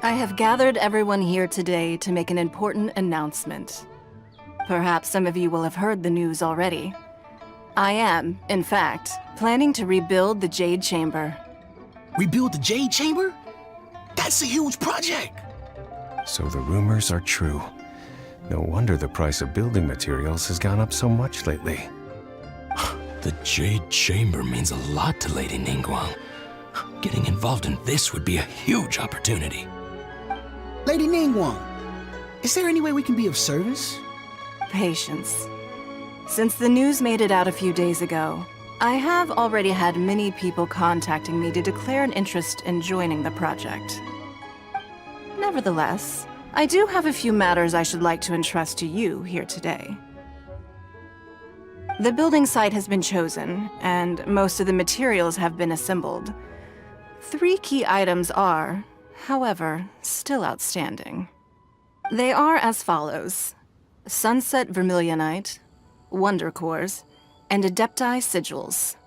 I have gathered everyone here today to make an important announcement. Perhaps some of you will have heard the news already. I am, in fact, planning to rebuild the Jade Chamber. Rebuild the Jade Chamber? That's a huge project! So the rumors are true. No wonder the price of building materials has gone up so much lately. The Jade Chamber means a lot to Lady Ningguang. Getting involved in this would be a huge opportunity. Lady Ningguang, is there any way we can be of service? Patience. Since the news made it out a few days ago, I have already had many people contacting me to declare an interest in joining the project. Nevertheless, I do have a few matters I should like to entrust to you here today. The building site has been chosen, and most of the materials have been assembled. 3 key items are, however, still outstanding. They are as follows: Sunset Vermilionite, Wonder Cores, and Adepti Sigils.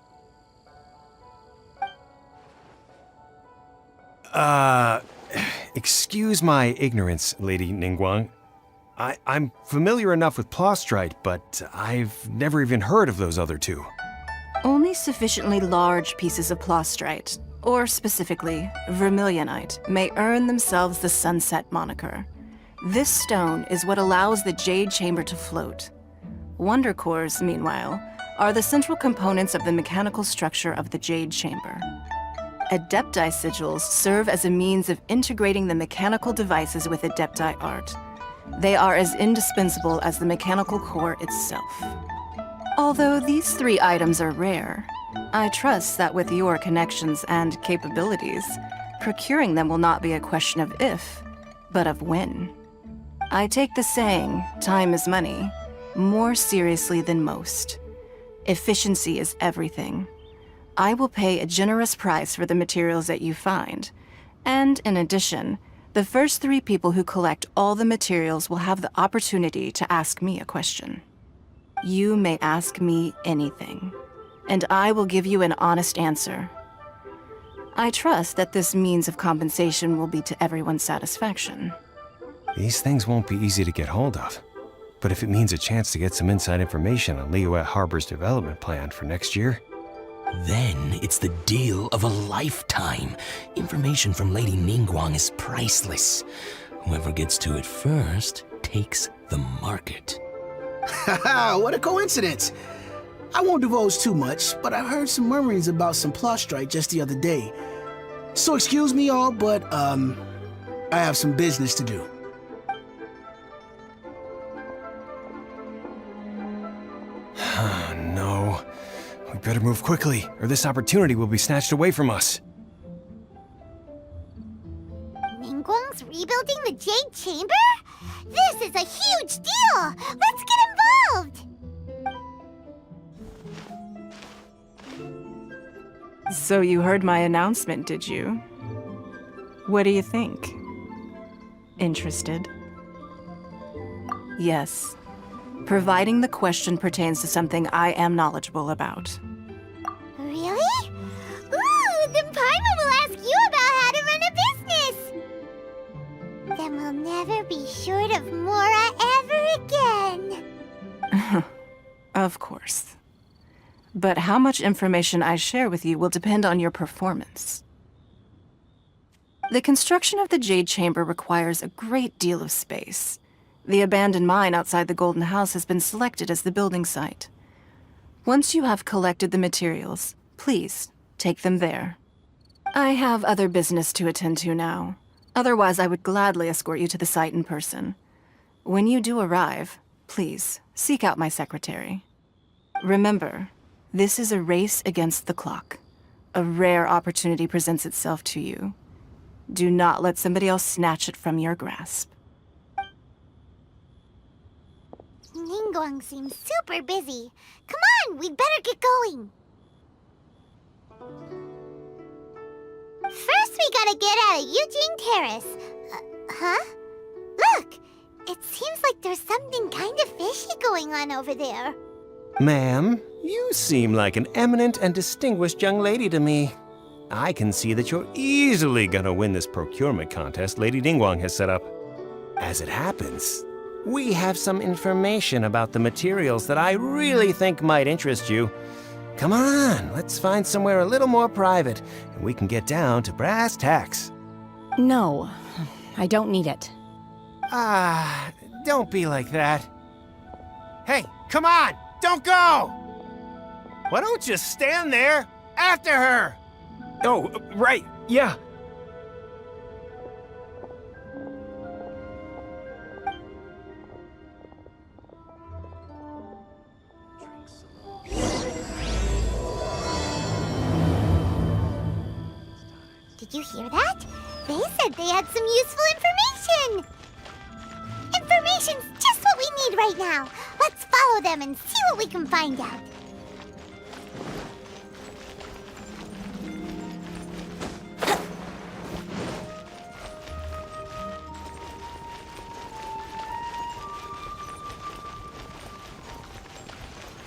Excuse my ignorance, Lady Ningguang. I'm familiar enough with Plostrite, but I've never even heard of those other 2. Only sufficiently large pieces of Plostrite, or specifically, Vermilionite, may earn themselves the Sunset moniker. This stone is what allows the Jade Chamber to float. Wonder Cores, meanwhile, are the central components of the mechanical structure of the Jade Chamber. Adepti Sigils serve as a means of integrating the mechanical devices with Adepti art. They are as indispensable as the mechanical core itself. Although these 3 items are rare, I trust that with your connections and capabilities, procuring them will not be a question of if, but of when. I take the saying, time is money, more seriously than most. Efficiency is everything. I will pay a generous price for the materials that you find, and in addition, the first 3 people who collect all the materials will have the opportunity to ask me a question. You may ask me anything, and I will give you an honest answer. I trust that this means of compensation will be to everyone's satisfaction. These things won't be easy to get hold of. But if it means a chance to get some inside information on Liyue Harbor's development plan for next year... Then it's the deal of a lifetime. Information from Lady Ningguang is priceless. Whoever gets to it first takes the market. Haha, what a coincidence! I won't divulge too much, but I heard some murmurings about some Plostrite just the other day. So excuse me all, but, I have some business to do. No. We better move quickly, or this opportunity will be snatched away from us. Ningguang's rebuilding the Jade Chamber? This is a huge deal! Let's get involved! So you heard my announcement, did you? What do you think? Interested? Yes. Providing the question pertains to something I am knowledgeable about. Really? Ooh, then Paimon will ask you about how to run a business! Then we'll never be short of Mora ever again. Of course. But how much information I share with you will depend on your performance. The construction of the Jade Chamber requires a great deal of space. The abandoned mine outside the Golden House has been selected as the building site. Once you have collected the materials, please take them there. I have other business to attend to now. Otherwise, I would gladly escort you to the site in person. When you do arrive, please seek out my secretary. Remember, this is a race against the clock. A rare opportunity presents itself to you. Do not let somebody else snatch it from your grasp. Ningguang seems super busy. Come on, we'd better get going. First, we gotta get out of Eugene Terrace. Huh? Look! It seems like there's something kind of fishy going on over there. Ma'am, you seem like an eminent and distinguished young lady to me. I can see that you're easily gonna win this procurement contest Lady Ningguang has set up. As it happens, we have some information about the materials that I really think might interest you. Come on, let's find somewhere a little more private, and we can get down to brass tacks. No, I don't need it. Don't be like that. Hey, come on, don't go! Why don't you stand there after her? Oh, right, yeah. Did you hear that? They said they had some useful information! Information's just what we need right now. Let's follow them and see what we can find out.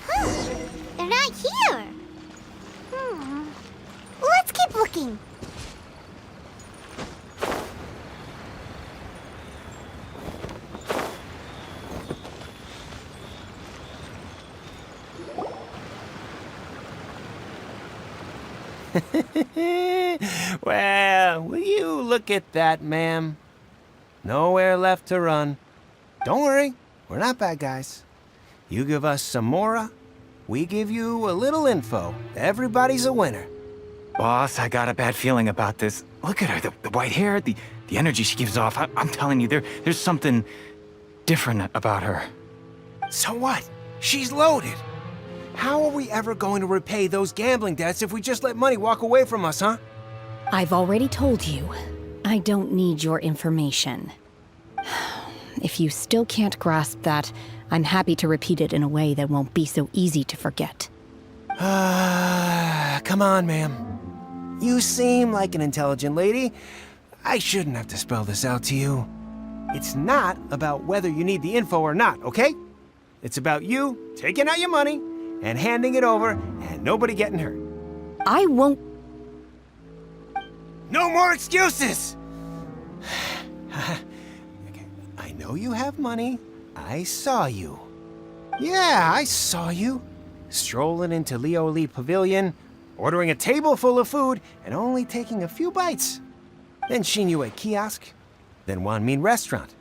Huh, they're not here. Let's keep looking. Well, will you look at that, ma'am? Nowhere left to run. Don't worry, we're not bad guys. You give us some mora, we give you a little info. Everybody's a winner. Boss, I got a bad feeling about this. Look at her, the white hair, the energy she gives off. I'm telling you, there's something different about her. So what? She's loaded. How are we ever going to repay those gambling debts if we just let money walk away from us, huh? I've already told you, I don't need your information. If you still can't grasp that, I'm happy to repeat it in a way that won't be so easy to forget. Come on, ma'am. You seem like an intelligent lady. I shouldn't have to spell this out to you. It's not about whether you need the info or not, okay? It's about you taking out your money and handing it over and nobody getting hurt. I won't. No more excuses! Okay, I know you have money. I saw you. Yeah, I saw you. Strolling into Leo Lee Pavilion, ordering a table full of food, and only taking a few bites. Then Shinyue Kiosk, then Wanmin Restaurant.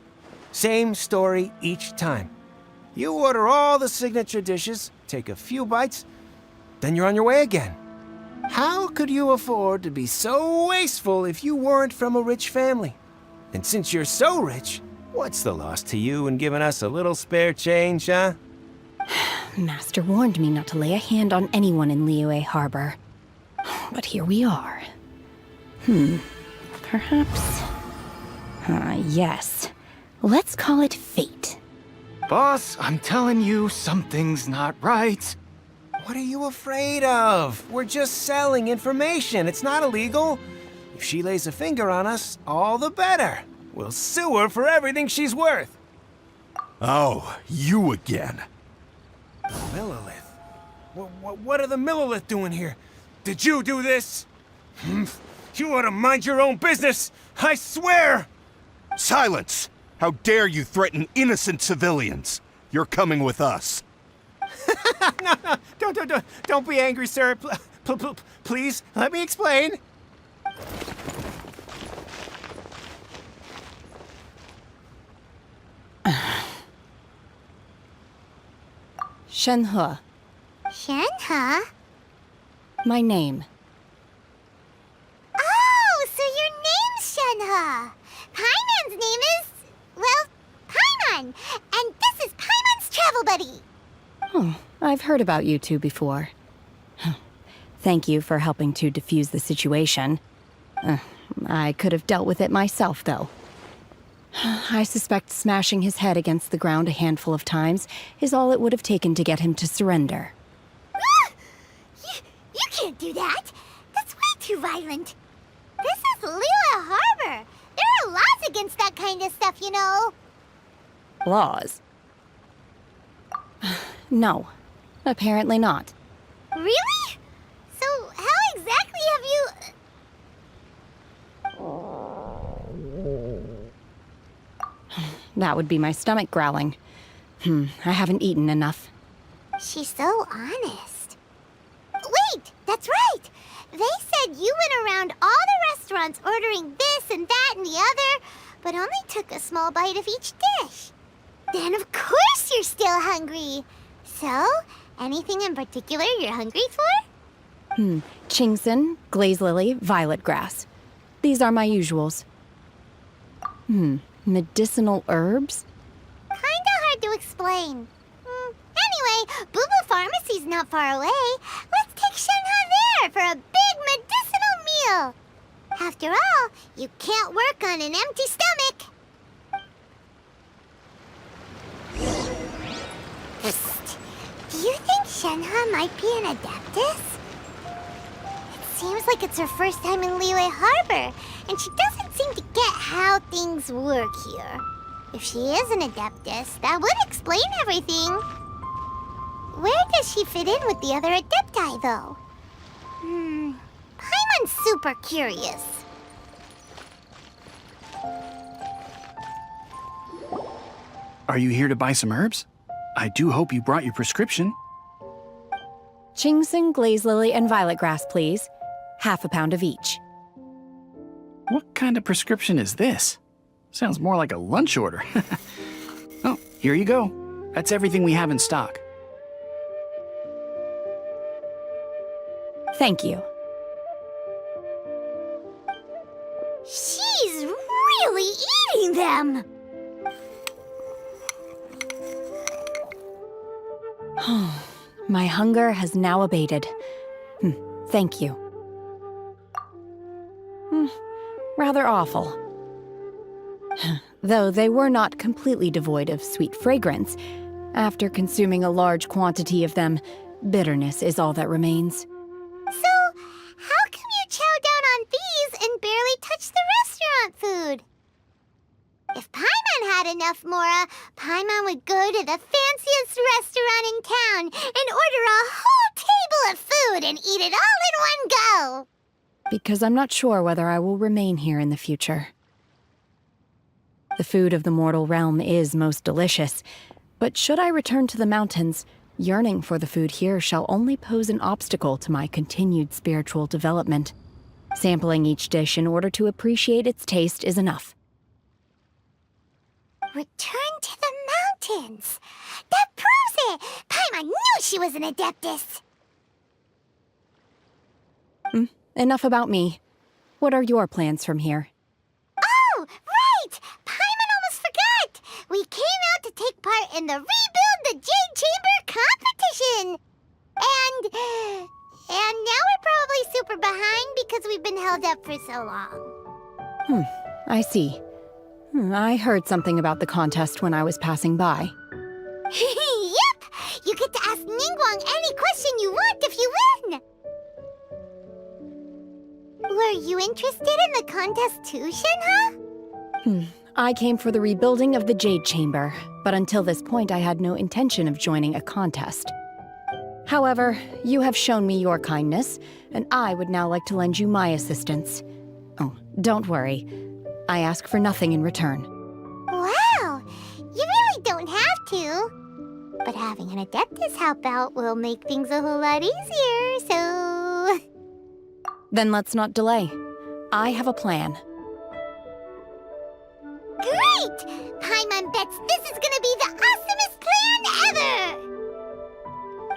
Same story each time. You order all the signature dishes, take a few bites, then you're on your way again. How could you afford to be so wasteful if you weren't from a rich family? And since you're so rich, what's the loss to you in giving us a little spare change, huh? Master warned me not to lay a hand on anyone in Liyue Harbor. But here we are. Perhaps... yes. Let's call it fate. Boss, I'm telling you, something's not right. What are you afraid of? We're just selling information. It's not illegal. If she lays a finger on us, all the better. We'll sue her for everything she's worth. Oh, you again. The Millilith? What are the Millilith doing here? Did you do this? You ought to mind your own business, I swear! Silence! How dare you threaten innocent civilians? You're coming with us. No, don't be angry, sir. Please, let me explain. Shenhe, Shenhe? my name. Oh, so your name's Shenhe. Paimon's name is, well, Paimon. And this is Paimon's travel buddy. Oh, I've heard about you two before. Thank you for helping to defuse the situation. I could have dealt with it myself, though. I suspect smashing his head against the ground a handful of times is all it would have taken to get him to surrender. You can't do that. That's way too violent. This is Liyue Harbor. There are laws against that kind of stuff, you know. Laws? No, apparently not. Really? So how exactly have you... That would be my stomach growling. I haven't eaten enough. She's so honest. Wait, that's right! They said you went around all the restaurants ordering this and that and the other, but only took a small bite of each dish. Then of course you're still hungry. So, anything in particular you're hungry for? Chingson, glaze lily, violet grass. These are my usuals. Medicinal herbs? Kinda hard to explain. Anyway, Booba Pharmacy's not far away. Let's take Shenhe there for a big medicinal meal. After all, you can't work on an empty stomach. Psst. Do you think Shenhe might be an adeptus? It seems like it's her first time in Liyue Harbor, and she doesn't seem to get how things work here. If she is an adeptus, that would explain everything. Where does she fit in with the other adepti, though? Paimon's super curious. Are you here to buy some herbs? I do hope you brought your prescription. Chingson, glaze lily, and violet grass, please. Half a pound of each. What kind of prescription is this? Sounds more like a lunch order. Oh, here you go. That's everything we have in stock. Thank you. She's really eating them! My hunger has now abated. Thank you. Rather awful. Though they were not completely devoid of sweet fragrance, after consuming a large quantity of them, bitterness is all that remains. So, how come you chow down on these and barely touch the restaurant food? If Paimon had enough Mora, Paimon would go to the fanciest restaurant in town and order a whole table of food and eat it all in one go. Because I'm not sure whether I will remain here in the future. The food of the mortal realm is most delicious, but should I return to the mountains, yearning for the food here shall only pose an obstacle to my continued spiritual development. Sampling each dish in order to appreciate its taste is enough. Return to the mountains! That proves it! Paimon knew she was an adeptus! Enough about me. What are your plans from here? Oh, right! Paimon almost forgot! We came out to take part in the Rebuild the Jade Chamber competition! And now we're probably super behind because we've been held up for so long. I see. I heard something about the contest when I was passing by. Yep! You get to ask Ningguang any question you want if you win! Were you interested in the contest too, Shenhe? I came for the rebuilding of the Jade Chamber, but until this point I had no intention of joining a contest. However, you have shown me your kindness, and I would now like to lend you my assistance. Oh, don't worry. I ask for nothing in return. Wow! You really don't have to. But having an adeptus help out will make things a whole lot easier, so... Then let's not delay. I have a plan. Great! Paimon bets this is gonna be the awesomest plan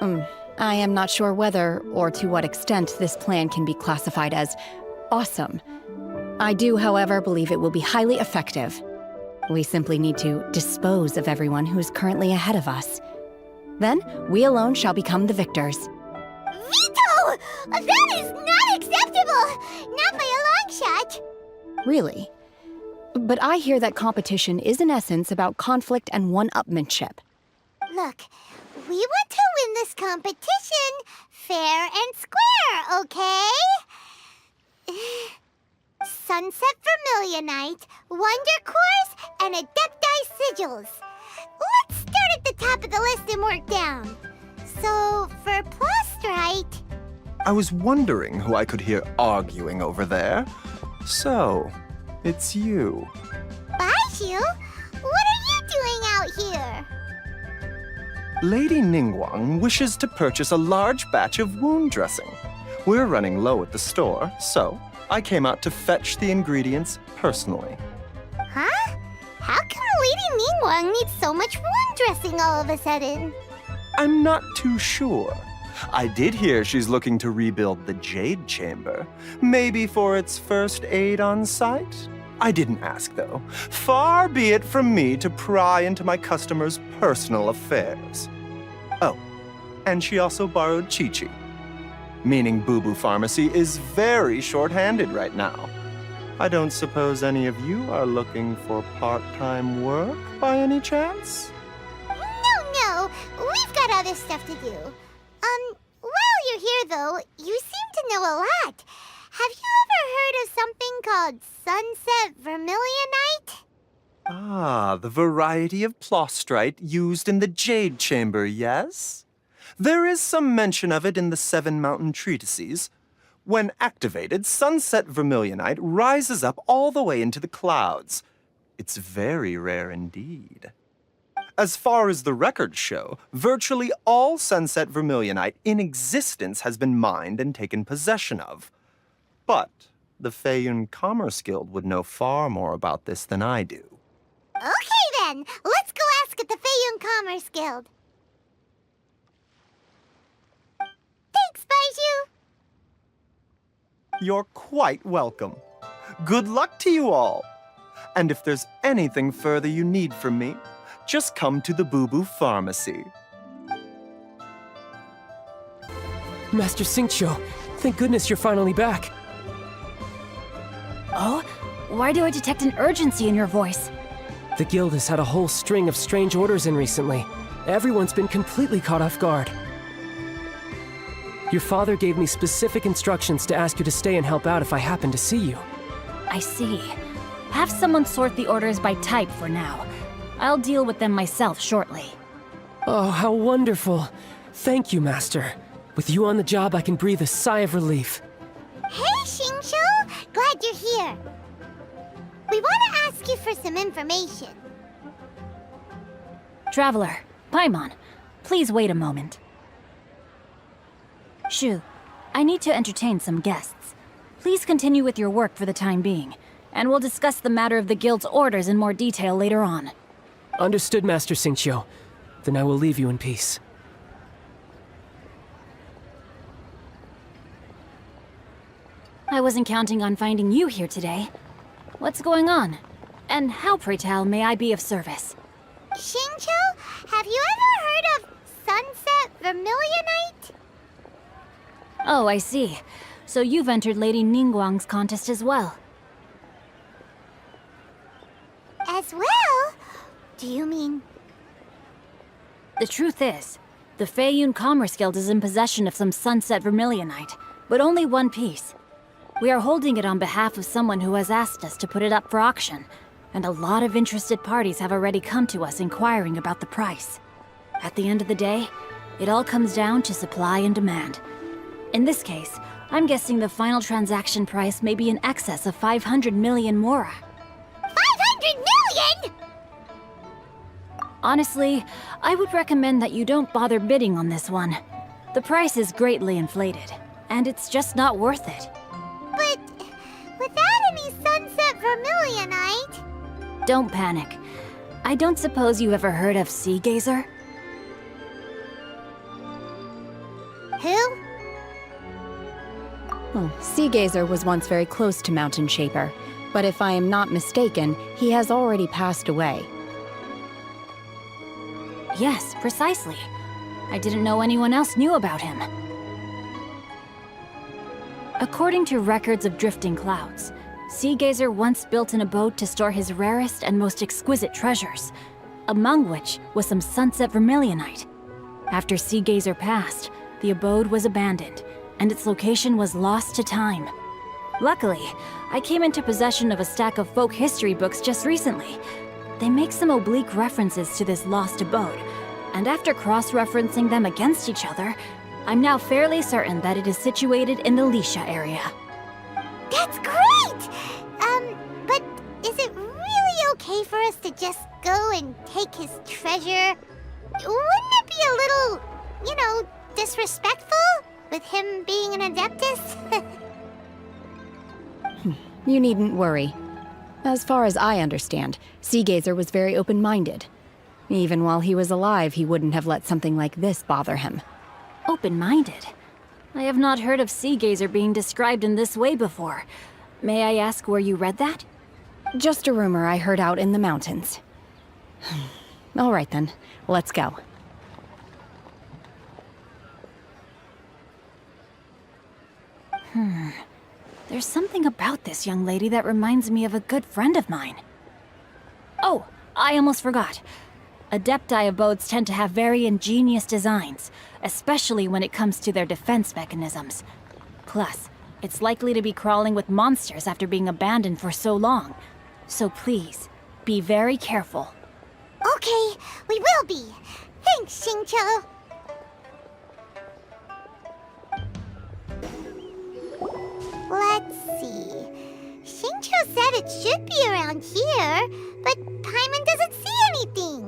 ever! I am not sure whether or to what extent this plan can be classified as awesome. I do, however, believe it will be highly effective. We simply need to dispose of everyone who is currently ahead of us. Then, we alone shall become the victors. Veto! That is not acceptable! Not by a long shot! Really? But I hear that competition is in essence about conflict and one-upmanship. Look, we want to win this competition fair and square, okay? Sunset Vermilionite, Wonder Cores, and Adepti Sigils. Let's start at the top of the list and work down. So, for Plastrite... I was wondering who I could hear arguing over there. So, it's you. Baiju? What are you out here? Lady Ningguang wishes to purchase a large batch of wound dressing. We're running low at the store, so I came out to fetch the ingredients personally. Huh? How come Lady Ningguang needs so much wound dressing all of a sudden? I'm not too sure. I did hear she's looking to rebuild the Jade Chamber, maybe for its first aid on site. I didn't ask, though. Far be it from me to pry into my customers' personal affairs. Oh, and she also borrowed Chi-Chi, meaning Boo Boo Pharmacy is very short-handed right now. I don't suppose any of you are looking for part-time work by any chance? No, we've got other stuff to do. While you're here though, you seem to know a lot. Have you ever heard of something called sunset vermilionite? Ah, the variety of plostrite used in the Jade Chamber, yes? There is some mention of it in the Seven Mountain Treatises. When activated, sunset vermilionite rises up all the way into the clouds. It's very rare indeed. As far as the records show, virtually all sunset vermilionite in existence has been mined and taken possession of. But the Feiyun Commerce Guild would know far more about this than I do. Okay then, let's go ask at the Feiyun Commerce Guild. Thanks, Baiju. You're quite welcome. Good luck to you all. And if there's anything further you need from me, just come to the Boo Boo Pharmacy. Master Xingqiu, thank goodness you're finally back. Oh? Why do I detect an urgency in your voice? The guild has had a whole string of strange orders in recently. Everyone's been completely caught off guard. Your father gave me specific instructions to ask you to stay and help out if I happen to see you. I see. Have someone sort the orders by type for now. I'll deal with them myself shortly. Oh, how wonderful. Thank you, Master. With you on the job, I can breathe a sigh of relief. Hey, Xingqiu! Glad you're here. We want to ask you for some information. Traveler, Paimon, please wait a moment. Shu, I need to entertain some guests. Please continue with your work for the time being, and we'll discuss the matter of the guild's orders in more detail later on. Understood, Master Xingqiu. Then I will leave you in peace. I wasn't counting on finding you here today. What's going on? And how, pray tell, may I be of service? Xingqiu, have you ever heard of sunset vermilionite? Oh, I see. So you've entered Lady Ningguang's contest as well. As well? Do you mean... The truth is, the Feiyun Commerce Guild is in possession of some sunset vermilionite, but only one piece. We are holding it on behalf of someone who has asked us to put it up for auction, and a lot of interested parties have already come to us inquiring about the price. At the end of the day, it all comes down to supply and demand. In this case, I'm guessing the final transaction price may be in excess of 500 million mora. 500 million?! Honestly, I would recommend that you don't bother bidding on this one. The price is greatly inflated, and it's just not worth it. But without any sunset vermilionite... Don't panic. I don't suppose you ever heard of Sea Gazer? Who? Oh, Sea Gazer was once very close to Mountain Shaper, but if I am not mistaken, he has already passed away. Yes, precisely. I didn't know anyone else knew about him. According to records of drifting clouds, Sea Gazer once built an abode to store his rarest and most exquisite treasures, among which was some sunset vermilionite. After Sea Gazer passed, the abode was abandoned, and its location was lost to time. Luckily, I came into possession of a stack of folk history books just recently. They make some oblique references to this lost abode, and after cross-referencing them against each other, I'm now fairly certain that it is situated in the Lisha area. That's great! But is it really okay for us to just go and take his treasure? Wouldn't it be a little, disrespectful with him being an Adeptus? You needn't worry. As far as I understand, Seagazer was very open-minded. Even while he was alive, he wouldn't have let something like this bother him. Open-minded? I have not heard of Seagazer being described in this way before. May I ask where you read that? Just a rumor I heard out in the mountains. All right then, let's go. There's something about this young lady that reminds me of a good friend of mine. Oh, I almost forgot. Adepti abodes tend to have very ingenious designs, especially when it comes to their defense mechanisms. Plus, it's likely to be crawling with monsters after being abandoned for so long. So please, be very careful. Okay, we will be. Thanks, Xingqiu. Let's see. Xingqiu said it should be around here, but Paimon doesn't see anything.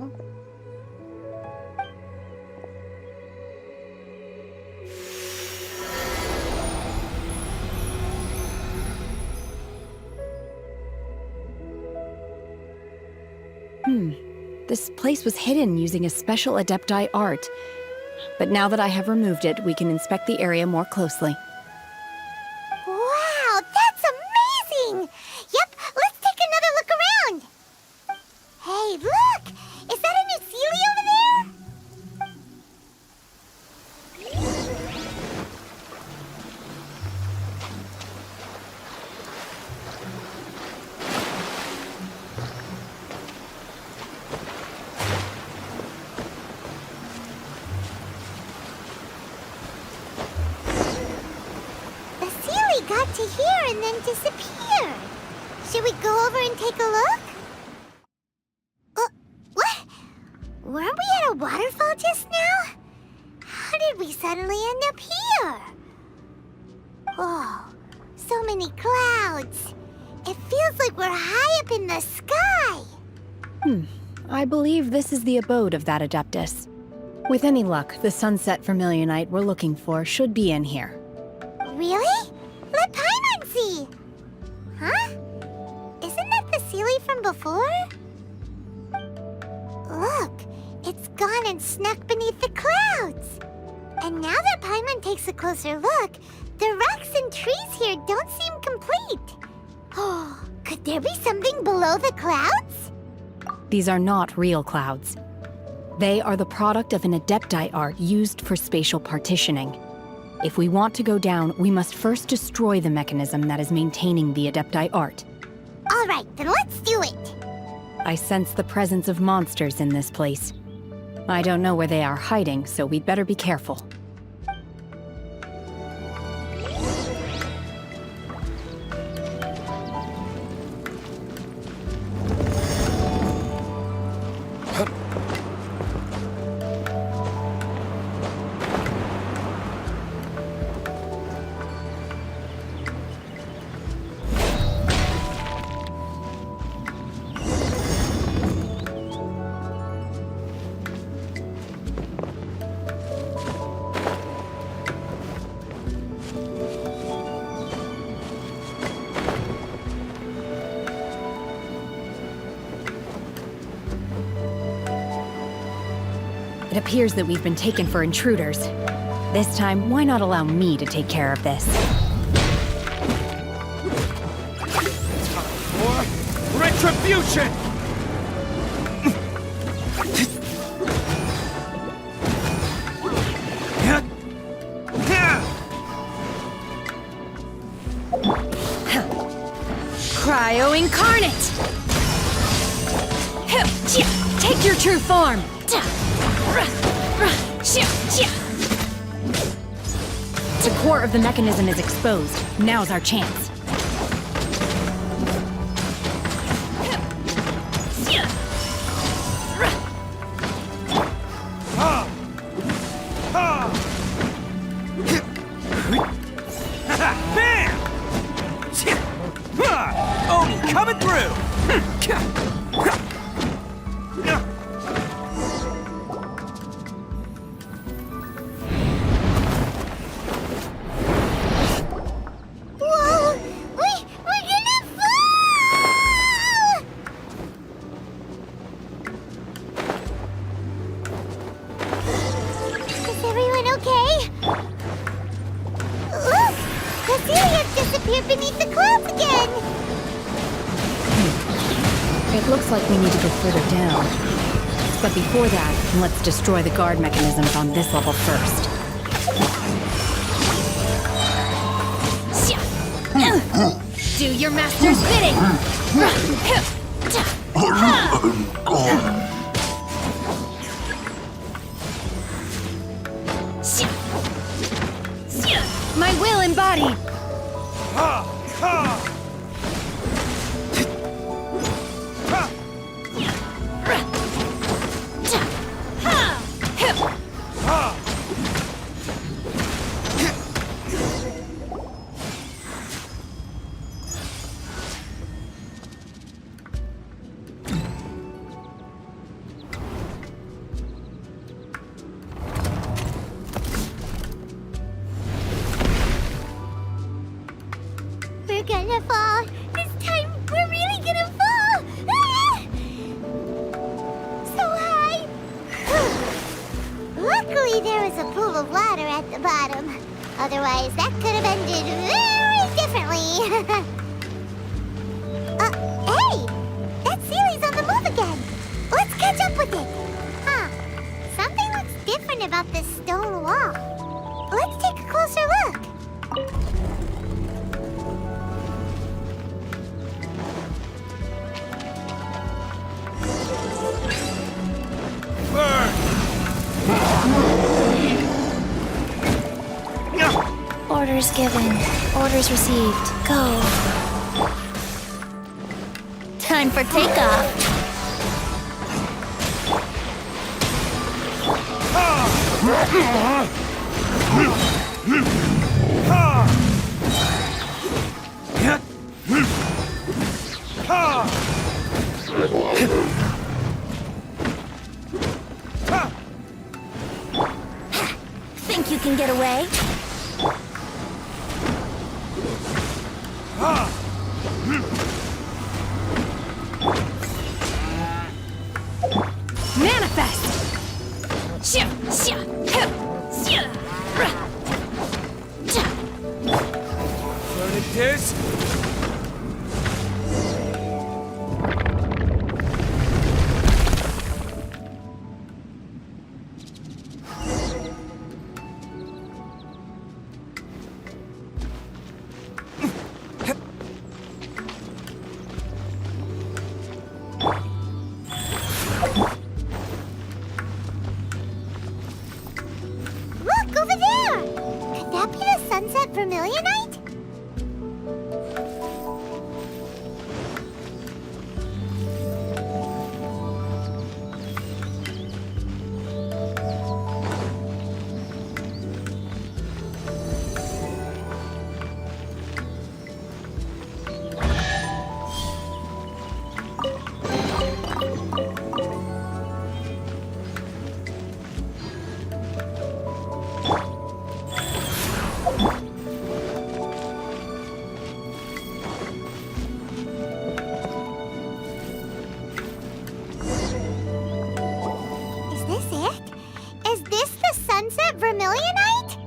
This place was hidden using a special Adepti art. But now that I have removed it, we can inspect the area more closely. Wow, that's amazing! Yep, let's take another look around. Hey, look! Is that a new Seelie over there? Got to here and then disappeared. Should we go over and take a look? What? Weren't we at a waterfall just now? How did we suddenly end up here? Oh, so many clouds. It feels like we're high up in the sky. I believe this is the abode of that Adeptus. With any luck, the sunset vermilionite we're looking for should be in here. Really? Let Paimon see! Huh? Isn't that the Seelie from before? Look, it's gone and snuck beneath the clouds. And now that Paimon takes a closer look, the rocks and trees here don't seem complete. Oh, could there be something below the clouds? These are not real clouds. They are the product of an Adepti art used for spatial partitioning. If we want to go down, we must first destroy the mechanism that is maintaining the Adepti art. All right, then let's do it. I sense the presence of monsters in this place. I don't know where they are hiding, so we'd better be careful. It appears that we've been taken for intruders. This time, why not allow me to take care of this? For retribution! Cryo Incarnate! Take your true form! The core of the mechanism is exposed. Now's our chance. Bam! Oni coming through! Whoa! We're gonna fall! Is everyone okay? Look! Cecilia's disappeared beneath the clouds again! It looks like we need to go further down. But before that, let's destroy the guard mechanisms on this level first. Do your master's bidding! My will embodied! We're gonna fall. This time, we're really gonna fall. Ah! So high. Luckily, there was a pool of water at the bottom. Otherwise, that could have ended very differently. Hey! That Sealy's on the move again. Let's catch up with it. Huh. Something looks different about this stone wall. Let's take a closer look. Orders given. Orders received. Go. Time for takeoff. Think you can get away? Manifest! This? Look, over there! Could that be the sunset vermilionite? Is this it? Is this the sunset vermilionite?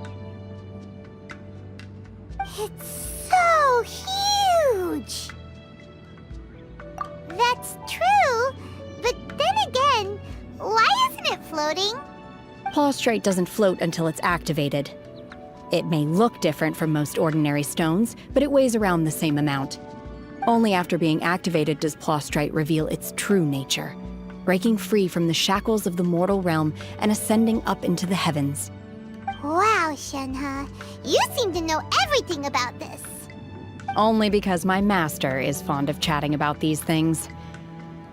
It's so huge! That's true, but then again, why isn't it floating? Plaustrate doesn't float until it's activated. It may look different from most ordinary stones, but it weighs around the same amount. Only after being activated does Plaustrate reveal its true nature, breaking free from the shackles of the mortal realm and ascending up into the heavens. Wow, Shenhe, you seem to know everything about this. Only because my master is fond of chatting about these things.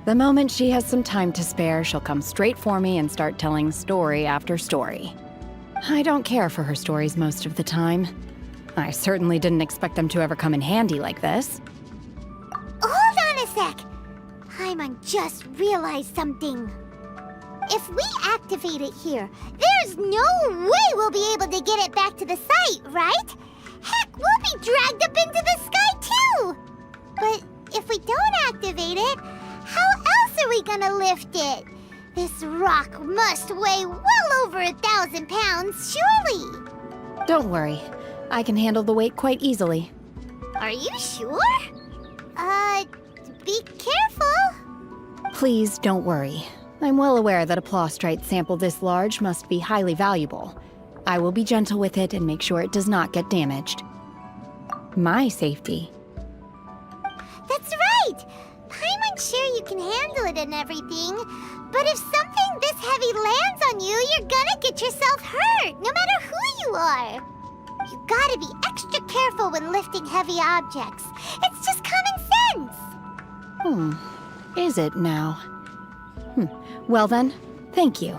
The moment she has some time to spare, she'll come straight for me and start telling story after story. I don't care for her stories most of the time. I certainly didn't expect them to ever come in handy like this. Hold on a sec. Paimon just realized something. If we activate it here, there's no way we'll be able to get it back to the site, right? Heck, we'll be dragged up into the sky too! But if we don't activate it, how else are we gonna lift it? This rock must weigh well over 1,000 pounds, surely! Don't worry. I can handle the weight quite easily. Are you sure? Be careful. Please don't worry. I'm well aware that a Plostrite sample this large must be highly valuable. I will be gentle with it and make sure it does not get damaged. My safety. That's right! Paimon's sure you can handle it and everything, but if something this heavy lands on you, you're gonna get yourself hurt, no matter who you are. You gotta be extra careful when lifting heavy objects. It's just common sense! Is it now? Well then, thank you.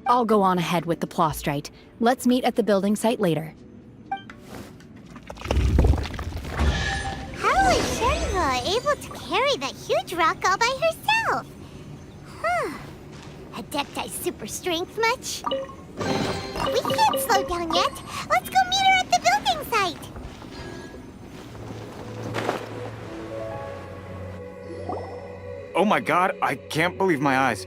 I'll go on ahead with the Plostrite. Let's meet at the building site later. How is Shenhe able to carry that huge rock all by herself? Adepti super strength much? We can't slow down yet. Let's go meet her at the building site. Oh my god, I can't believe my eyes.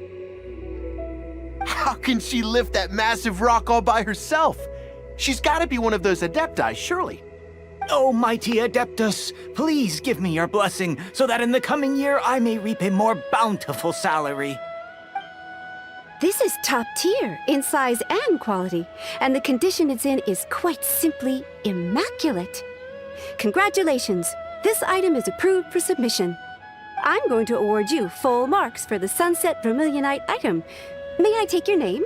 How can she lift that massive rock all by herself? She's gotta be one of those Adepti, surely. Oh, mighty Adeptus, please give me your blessing so that in the coming year I may reap a more bountiful salary. This is top tier in size and quality, and the condition it's in is quite simply immaculate. Congratulations, this item is approved for submission. I'm going to award you full marks for the Sunset Vermilionite item. May I take your name?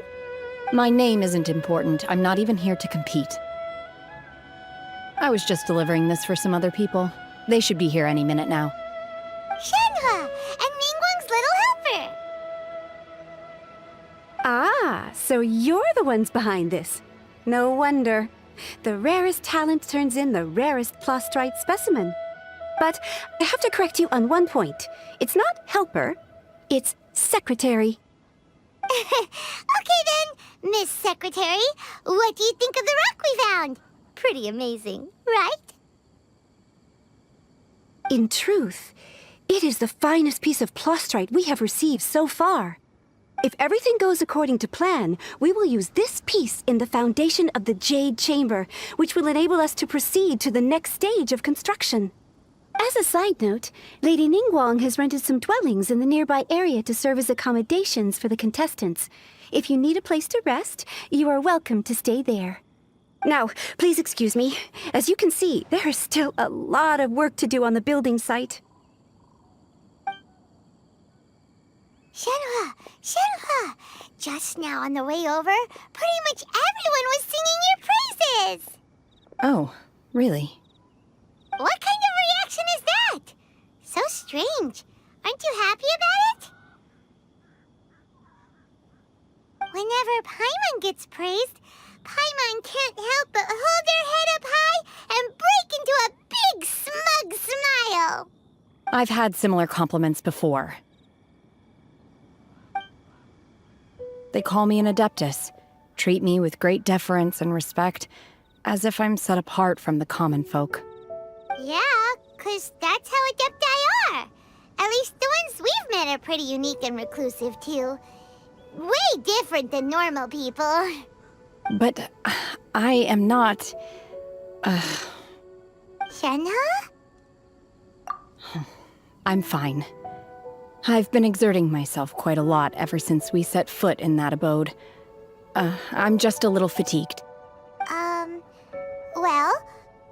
My name isn't important. I'm not even here to compete. I was just delivering this for some other people. They should be here any minute now. Shenhe and Ningguang's little helper. Ah, so you're the ones behind this. No wonder. The rarest talent turns in the rarest Plostrite specimen. But I have to correct you on one point. It's not helper, it's secretary. Okay then, Miss Secretary, what do you think of the rock we found? Pretty amazing, right? In truth, it is the finest piece of Plostrite we have received so far. If everything goes according to plan, we will use this piece in the foundation of the Jade Chamber, which will enable us to proceed to the next stage of construction. As a side note, Lady Ningguang has rented some dwellings in the nearby area to serve as accommodations for the contestants. If you need a place to rest, you are welcome to stay there. Now, please excuse me. As you can see, there is still a lot of work to do on the building site. Shenhe! Shenhe! Just now on the way over, pretty much everyone was singing your praises! Oh, really? What kind of reaction is that? So strange. Aren't you happy about it? Whenever Paimon gets praised, Paimon can't help but hold her head up high and break into a big smug smile. I've had similar compliments before. They call me an Adeptus, treat me with great deference and respect, as if I'm set apart from the common folk. Yeah, 'cause that's how Adepti are. At least the ones we've met are pretty unique and reclusive, too. Way different than normal people. But I am not... Shenhe? I'm fine. I've been exerting myself quite a lot ever since we set foot in that abode. I'm just a little fatigued. Well,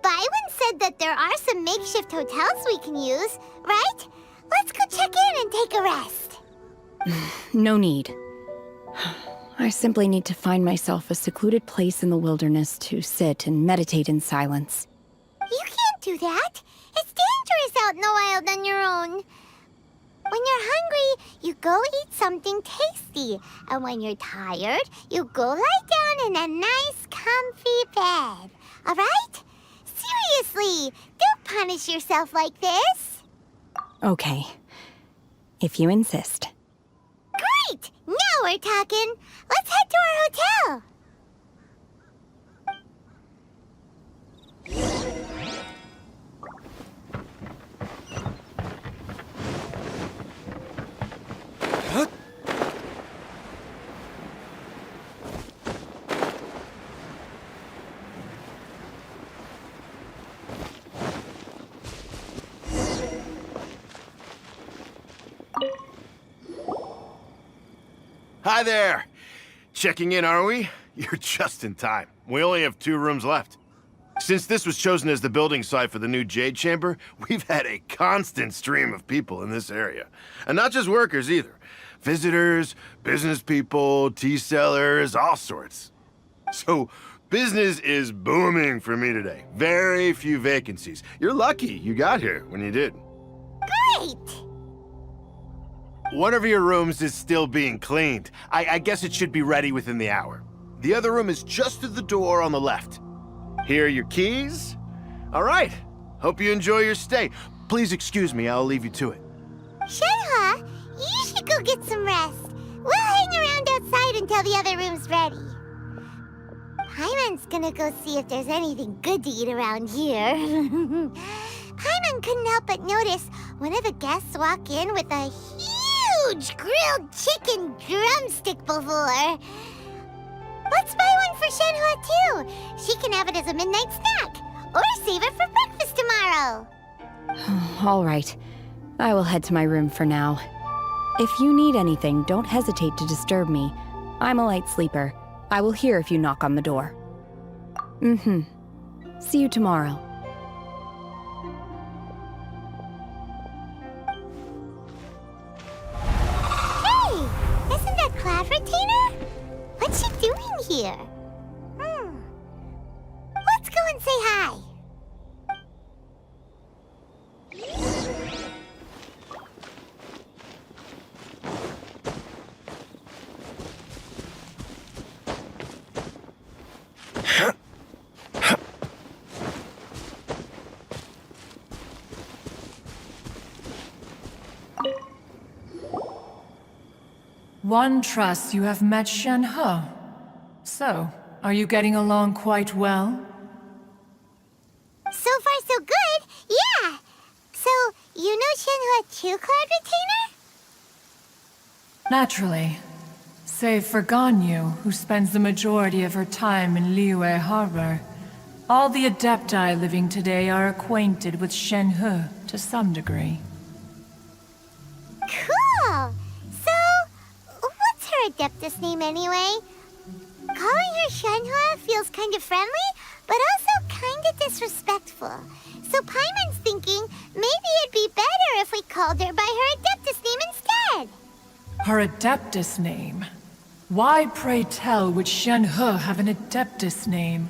Byron said that there are some makeshift hotels we can use, right? Let's go check in and take a rest. No need. I simply need to find myself a secluded place in the wilderness to sit and meditate in silence. You can't do that. It's dangerous out in the wild on your own. When you're hungry, you go eat something tasty. And when you're tired, you go lie down in a nice, comfy bed. All right? Seriously, don't punish yourself like this. Okay. if you insist. Great! Now we're talking. Let's head to our hotel. Hi there! Checking in, are we? You're just in time. We only have 2 rooms left. Since this was chosen as the building site for the new Jade Chamber, we've had a constant stream of people in this area. And not just workers either. Visitors, business people, tea sellers, all sorts. So, business is booming for me today. Very few vacancies. You're lucky you got here when you did. Great! One of your rooms is still being cleaned. I guess it should be ready within the hour. The other room is just through the door on the left. Here are your keys. All right. Hope you enjoy your stay. Please excuse me, I'll leave you to it. Shenhe, you should go get some rest. We'll hang around outside until the other room's ready. Paimon's gonna go see if there's anything good to eat around here. Paimon couldn't help but notice one of the guests walk in with a huge grilled chicken drumstick before. Let's buy one for Shenhe too. She can have it as a midnight snack, or save it for breakfast tomorrow. All right. I will head to my room for now. If you need anything, don't hesitate to disturb me. I'm a light sleeper. I will hear if you knock on the door. See you tomorrow. What's she doing here? Let's go and say hi. One trusts you have met Shenhe. So, are you getting along quite well? So far, so good. Yeah. So, you know Shenhe too, Cloud Retainer? Naturally. Save for Ganyu, who spends the majority of her time in Liyue Harbor. All the Adepti living today are acquainted with Shenhe to some degree. Cool. So, what's her Adeptus name anyway? Calling her Shenhe feels kind of friendly, but also kind of disrespectful. So Paimon's thinking maybe it'd be better if we called her by her Adeptus name instead. Her Adeptus name? Why, pray tell, would Shenhe have an Adeptus name?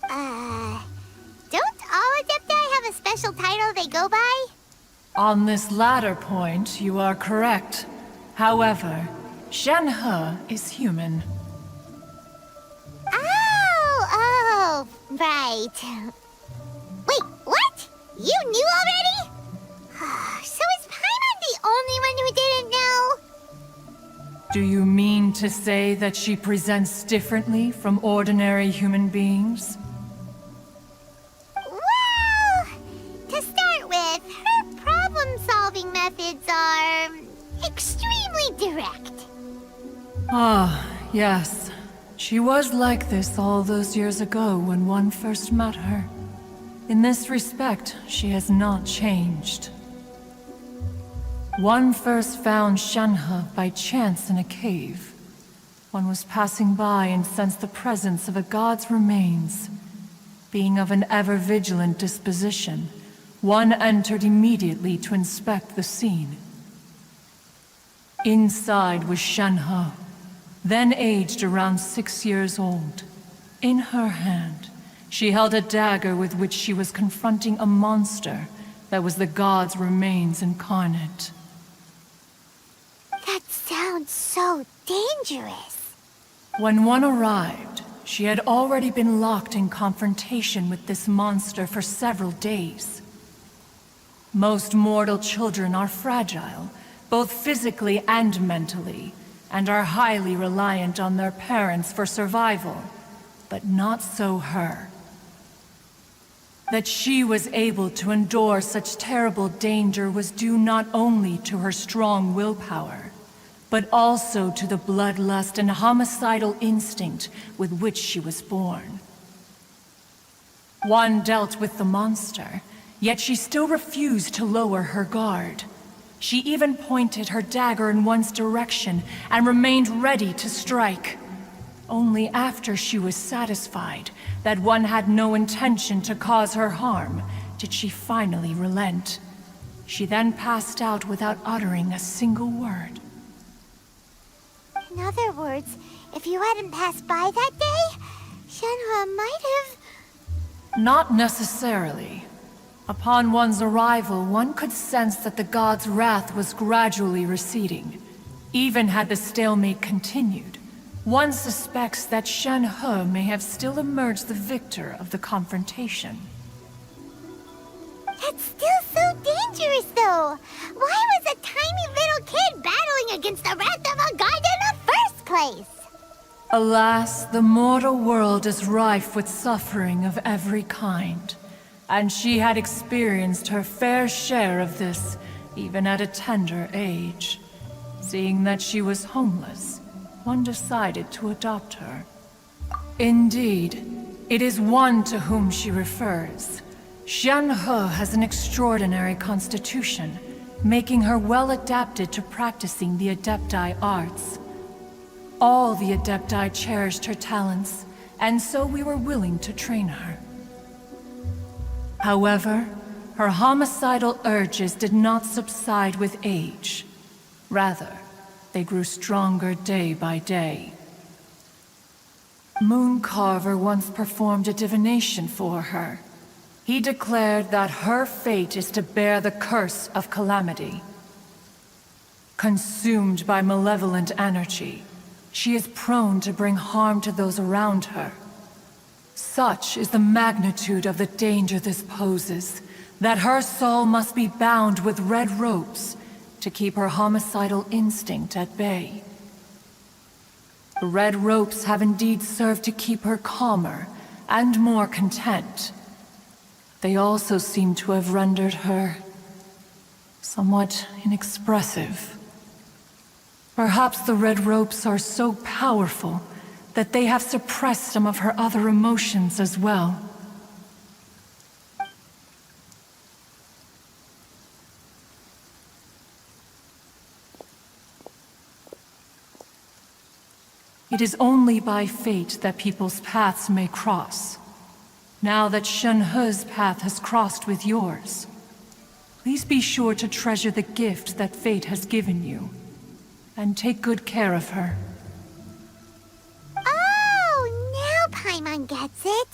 Don't all Adepti have a special title they go by? On this latter point, you are correct. However, Shenhe is human. Oh, right. Wait, what? You knew already? So is Paimon the only one who didn't know? Do you mean to say that she presents differently from ordinary human beings? Well, to start with, her problem-solving methods are extremely direct. Ah, yes. She was like this all those years ago when one first met her. In this respect, she has not changed. One first found Shenhe by chance in a cave. One was passing by and sensed the presence of a god's remains. Being of an ever-vigilant disposition, one entered immediately to inspect the scene. Inside was Shenhe, then aged around 6 years old. In her hand, she held a dagger with which she was confronting a monster that was the god's remains incarnate. That sounds so dangerous. When one arrived, she had already been locked in confrontation with this monster for several days. Most mortal children are fragile, both physically and mentally, and are highly reliant on their parents for survival. But not so her. That she was able to endure such terrible danger was due not only to her strong willpower, but also to the bloodlust and homicidal instinct with which she was born. One dealt with the monster, yet she still refused to lower her guard. She even pointed her dagger in one's direction and remained ready to strike. Only after she was satisfied that one had no intention to cause her harm did she finally relent. She then passed out without uttering a single word. In other words, if you hadn't passed by that day, Shenhe might have... Not necessarily. Upon one's arrival, one could sense that the god's wrath was gradually receding. Even had the stalemate continued, one suspects that Shenhe may have still emerged the victor of the confrontation. That's still so dangerous, though. Why was a tiny little kid battling against the wrath of a god in the first place? Alas, the mortal world is rife with suffering of every kind. And she had experienced her fair share of this, even at a tender age. Seeing that she was homeless, one decided to adopt her. Indeed, it is one to whom she refers. Shenhe has an extraordinary constitution, making her well adapted to practicing the Adepti arts. All the Adepti cherished her talents, and so we were willing to train her. However, her homicidal urges did not subside with age. Rather, they grew stronger day by day. Mooncarver once performed a divination for her. He declared that her fate is to bear the curse of calamity. Consumed by malevolent energy, she is prone to bring harm to those around her. Such is the magnitude of the danger this poses, that her soul must be bound with red ropes to keep her homicidal instinct at bay. The red ropes have indeed served to keep her calmer and more content. They also seem to have rendered her somewhat inexpressive. Perhaps the red ropes are so powerful that they have suppressed some of her other emotions as well. It is only by fate that people's paths may cross. Now that Shenhe's path has crossed with yours, please be sure to treasure the gift that fate has given you, and take good care of her. Oh, now Paimon gets it.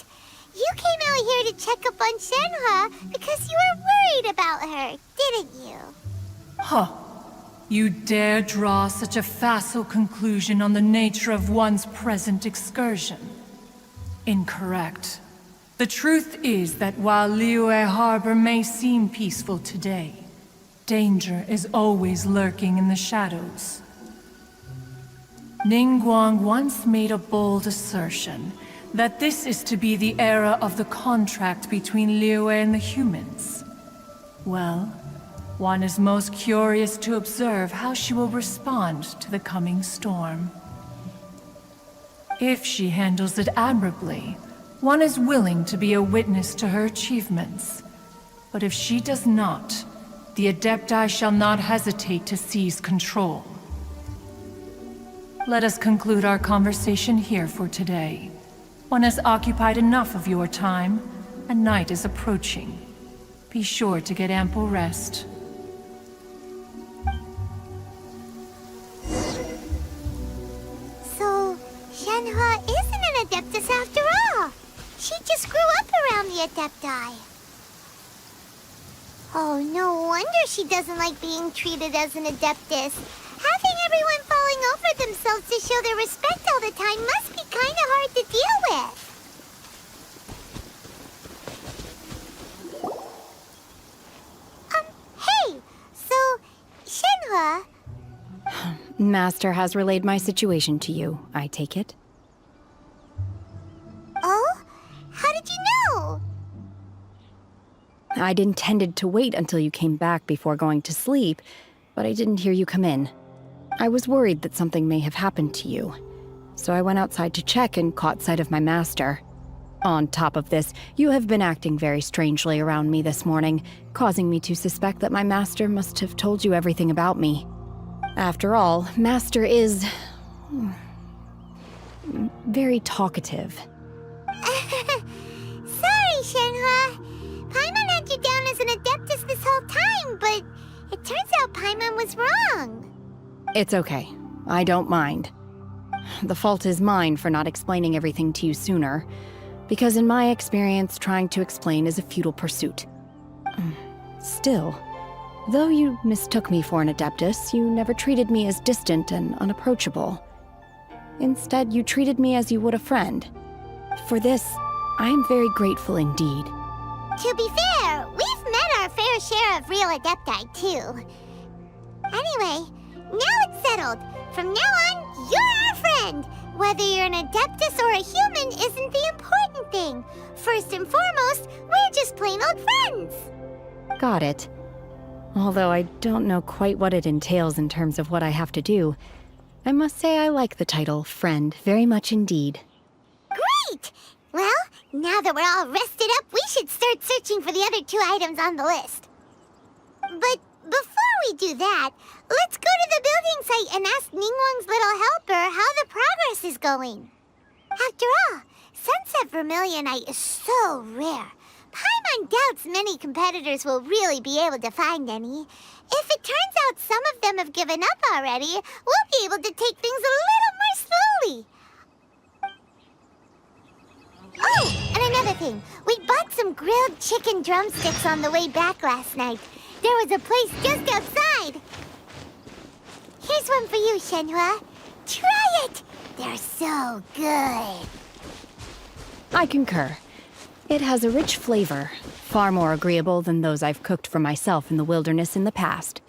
You came out here to check up on Shenhe because you were worried about her, didn't you? Huh. You dare draw such a facile conclusion on the nature of one's present excursion? Incorrect. The truth is that while Liyue Harbor may seem peaceful today, danger is always lurking in the shadows. Ningguang once made a bold assertion that this is to be the era of the contract between Liyue and the humans. Well, one is most curious to observe how she will respond to the coming storm. If she handles it admirably, one is willing to be a witness to her achievements. But if she does not, the Adepti shall not hesitate to seize control. Let us conclude our conversation here for today. One has occupied enough of your time, and night is approaching. Be sure to get ample rest. So, Shenhe isn't an Adeptus after all. She just grew up around the Adepti. Oh, no wonder she doesn't like being treated as an Adeptus. Having everyone falling over themselves to show their respect all the time must be kind of hard to deal with. Master has relayed my situation to you, I take it. Oh? How did you know? I'd intended to wait until you came back before going to sleep, but I didn't hear you come in. I was worried that something may have happened to you, so I went outside to check and caught sight of my master. On top of this, you have been acting very strangely around me this morning, causing me to suspect that my master must have told you everything about me. After all, Master is very talkative. Sorry, Shenhua. Paimon had you down as an adeptus this whole time, but it turns out Paimon was wrong. It's okay. I don't mind. The fault is mine for not explaining everything to you sooner, because in my experience, trying to explain is a futile pursuit. Still, though you mistook me for an adeptus, you never treated me as distant and unapproachable. Instead, you treated me as you would a friend. For this, I am very grateful indeed. To be fair, we've met our fair share of real adepti, too. Anyway, now it's settled. From now on, you're our friend. Whether you're an adeptus or a human isn't the important thing. First and foremost, we're just plain old friends. Got it. Although I don't know quite what it entails in terms of what I have to do, I must say I like the title Friend very much indeed. Great! Well, now that we're all rested up, we should start searching for the other 2 items on the list. But before we do that, let's go to the building site and ask Ningguang's little helper how the progress is going. After all, Sunset Vermilionite is so rare. Paimon doubts many competitors will really be able to find any. If it turns out some of them have given up already, we'll be able to take things a little more slowly. Oh, and another thing. We bought some grilled chicken drumsticks on the way back last night. There was a place just outside. Here's one for you, Shenhua. Try it! They're so good. I concur. It has a rich flavor, far more agreeable than those I've cooked for myself in the wilderness in the past.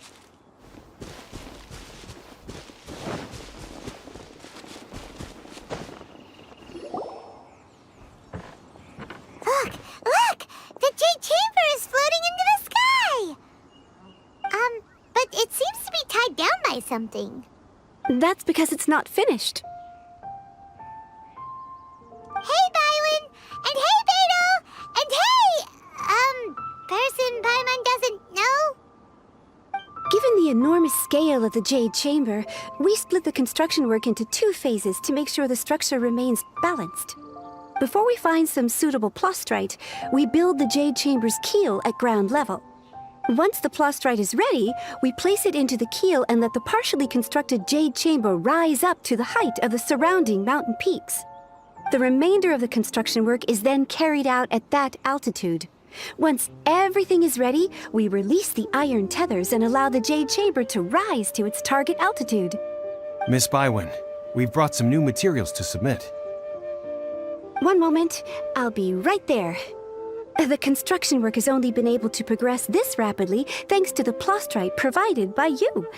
Look! The Jade Chamber is floating into the sky! But it seems to be tied down by something. That's because it's not finished. Hey, Bywin! And hey, Beto! And hey, person Paimon doesn't know? Given the enormous scale of the Jade Chamber, we split the construction work into 2 phases to make sure the structure remains balanced. Before we find some suitable plastrite, we build the Jade Chamber's keel at ground level. Once the plastrite is ready, we place it into the keel and let the partially constructed Jade Chamber rise up to the height of the surrounding mountain peaks. The remainder of the construction work is then carried out at that altitude. Once everything is ready, we release the iron tethers and allow the Jade Chamber to rise to its target altitude. Miss Bywin, we've brought some new materials to submit. One moment, I'll be right there. The construction work has only been able to progress this rapidly thanks to the plastrite provided by you.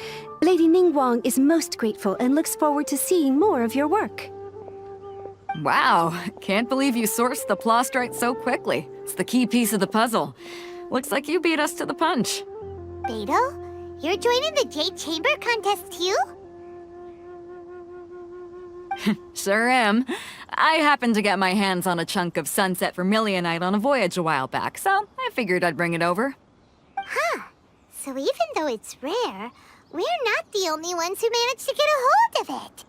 Lady Ningguang is most grateful and looks forward to seeing more of your work. Wow, can't believe you sourced the plastrite so quickly. It's the key piece of the puzzle. Looks like you beat us to the punch. Beto, you're joining the Jade Chamber contest too? Sure am. I happened to get my hands on a chunk of Sunset Vermilionite on a voyage a while back, so I figured I'd bring it over. Huh. So even though it's rare, we're not the only ones who managed to get a hold of it.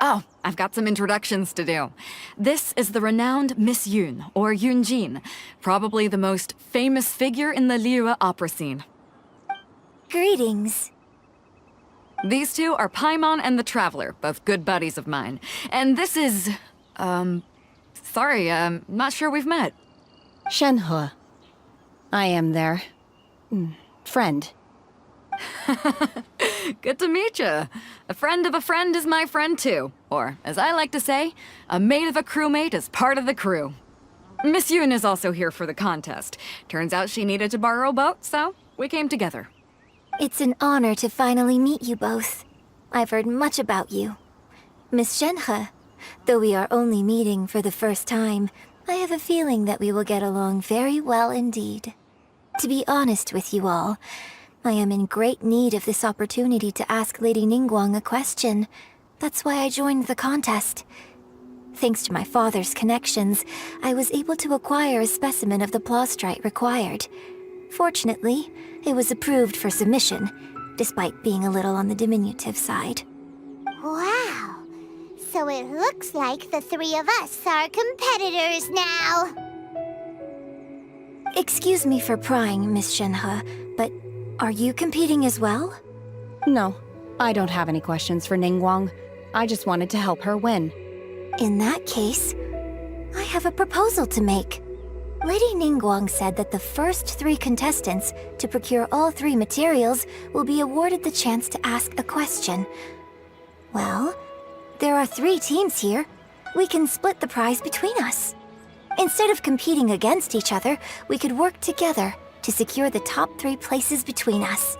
Oh, I've got some introductions to do. This is the renowned Miss Yun, or Yunjin, probably the most famous figure in the Liyue opera scene. Greetings. These 2 are Paimon and the Traveler, both good buddies of mine. And this is... sorry, not sure we've met. Shenhua. I am their... friend. Good to meet you. A friend of a friend is my friend too. Or, as I like to say, a mate of a crewmate is part of the crew. Miss Yun is also here for the contest. Turns out she needed to borrow a boat, so we came together. It's an honor to finally meet you both. I've heard much about you. Miss Shenhe, though we are only meeting for the first time, I have a feeling that we will get along very well indeed. To be honest with you all, I am in great need of this opportunity to ask Lady Ningguang a question. That's why I joined the contest. Thanks to my father's connections, I was able to acquire a specimen of the plastrite required. Fortunately, it was approved for submission, despite being a little on the diminutive side. Wow. So it looks like the three of us are competitors now. Excuse me for prying, Miss Shenhe, but are you competing as well? No, I don't have any questions for Ningguang. I just wanted to help her win. In that case, I have a proposal to make. Lady Ningguang said that the first 3 contestants to procure all 3 materials will be awarded the chance to ask a question. Well, there are 3 teams here. We can split the prize between us. Instead of competing against each other, we could work together to secure the top 3 places between us.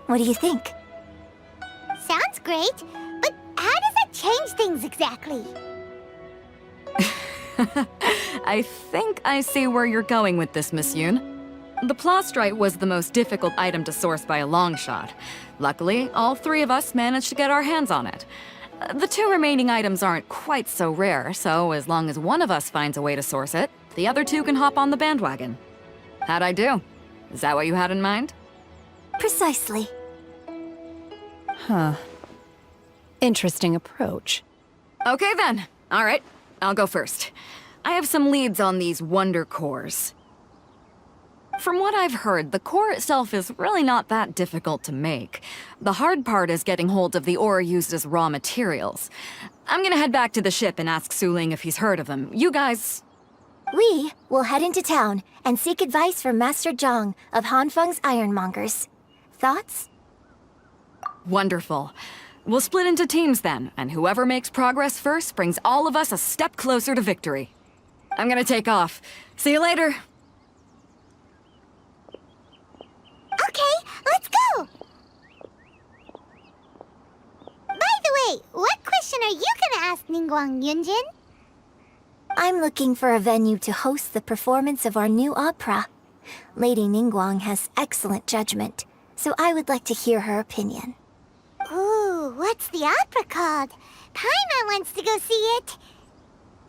What do you think? Sounds great, but how does that change things exactly? I think I see where you're going with this, Miss Yoon. The plastrite was the most difficult item to source by a long shot. Luckily, all 3 of us managed to get our hands on it. The 2 remaining items aren't quite so rare, so as long as one of us finds a way to source it, the other 2 can hop on the bandwagon. How'd I do? Is that what you had in mind? Precisely. Huh. Interesting approach. Okay then. All right, I'll go first. I have some leads on these wonder cores. From what I've heard, the core itself is really not that difficult to make. The hard part is getting hold of the ore used as raw materials. I'm gonna head back to the ship and ask Suling if he's heard of them. You guys... We will head into town and seek advice from Master Zhang of Hanfeng's Ironmongers. Thoughts? Wonderful. We'll split into teams then, and whoever makes progress first brings all of us a step closer to victory. I'm gonna take off. See you later. Okay, let's go! By the way, what question are you gonna ask Ningguang, Yunjin? I'm looking for a venue to host the performance of our new opera. Lady Ningguang has excellent judgment, so I would like to hear her opinion. Ooh, what's the opera called? Paimon wants to go see it.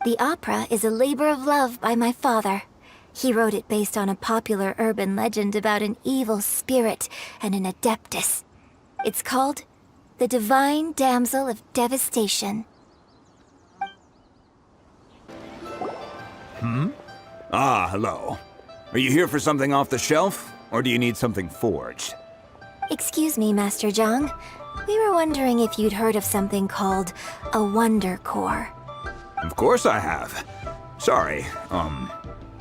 The opera is a labor of love by my father. He wrote it based on a popular urban legend about an evil spirit and an adeptus. It's called The Divine Damsel of Devastation. Ah, hello. Are you here for something off the shelf, or do you need something forged? Excuse me, Master Zhang. We were wondering if you'd heard of something called a Wonder Core. Of course I have. Sorry,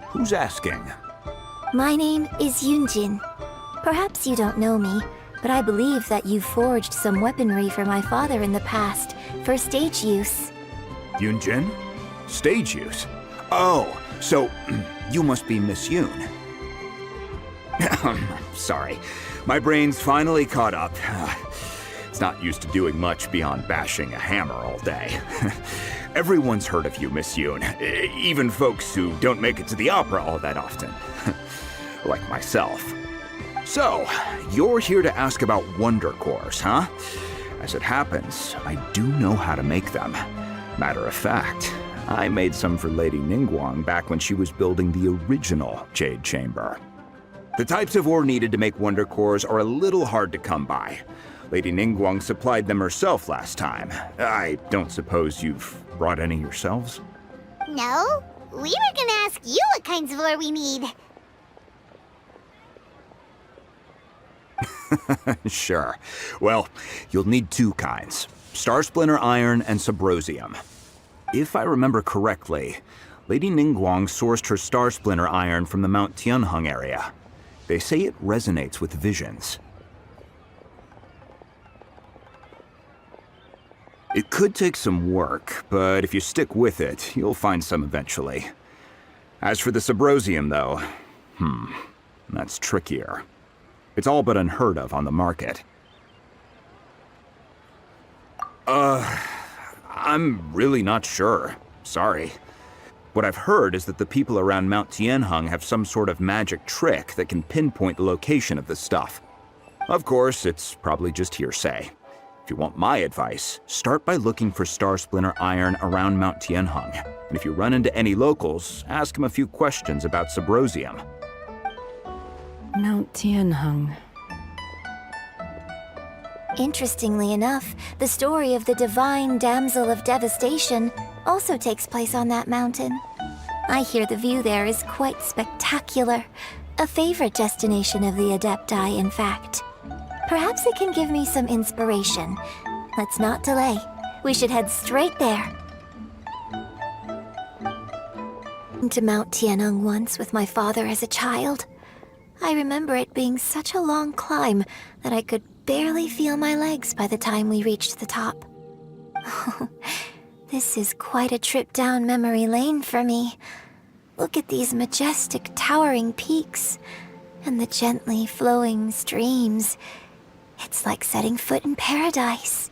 who's asking? My name is Yunjin. Perhaps you don't know me, but I believe that you forged some weaponry for my father in the past, for stage use. Yunjin? Stage use? Oh, so you must be Miss Yoon. Sorry, my brain's finally caught up. It's not used to doing much beyond bashing a hammer all day. Everyone's heard of you, Miss Yoon, even folks who don't make it to the opera all that often. Like myself. So, you're here to ask about wonder cores, huh? As it happens, I do know how to make them. Matter of fact, I made some for Lady Ningguang back when she was building the original Jade Chamber. The types of ore needed to make wonder cores are a little hard to come by. Lady Ningguang supplied them herself last time. I don't suppose you've brought any yourselves? No, we were gonna ask you what kinds of ore we need. Sure. Well, you'll need 2 kinds. Star Splinter Iron and Subrosium. If I remember correctly, Lady Ningguang sourced her Star Splinter Iron from the Mount Tianheng area. They say it resonates with visions. It could take some work, but if you stick with it, you'll find some eventually. As for the Subrosium, though, that's trickier. It's all but unheard of on the market. I'm really not sure. Sorry. What I've heard is that the people around Mount Tianheng have some sort of magic trick that can pinpoint the location of the stuff. Of course, it's probably just hearsay. If you want my advice, start by looking for Star Splinter iron around Mount Tianheng. And if you run into any locals, ask them a few questions about Subrosium. Mount Tianheng. Interestingly enough, the story of the divine damsel of devastation also takes place on that mountain. I hear the view there is quite spectacular. A favorite destination of the Adepti, in fact. Perhaps it can give me some inspiration. Let's not delay. We should head straight there. To Mount Tianheng once with my father as a child. I remember it being such a long climb that I could barely feel my legs by the time we reached the top. This is quite a trip down memory lane for me. Look at these majestic, towering peaks, and the gently flowing streams. It's like setting foot in paradise.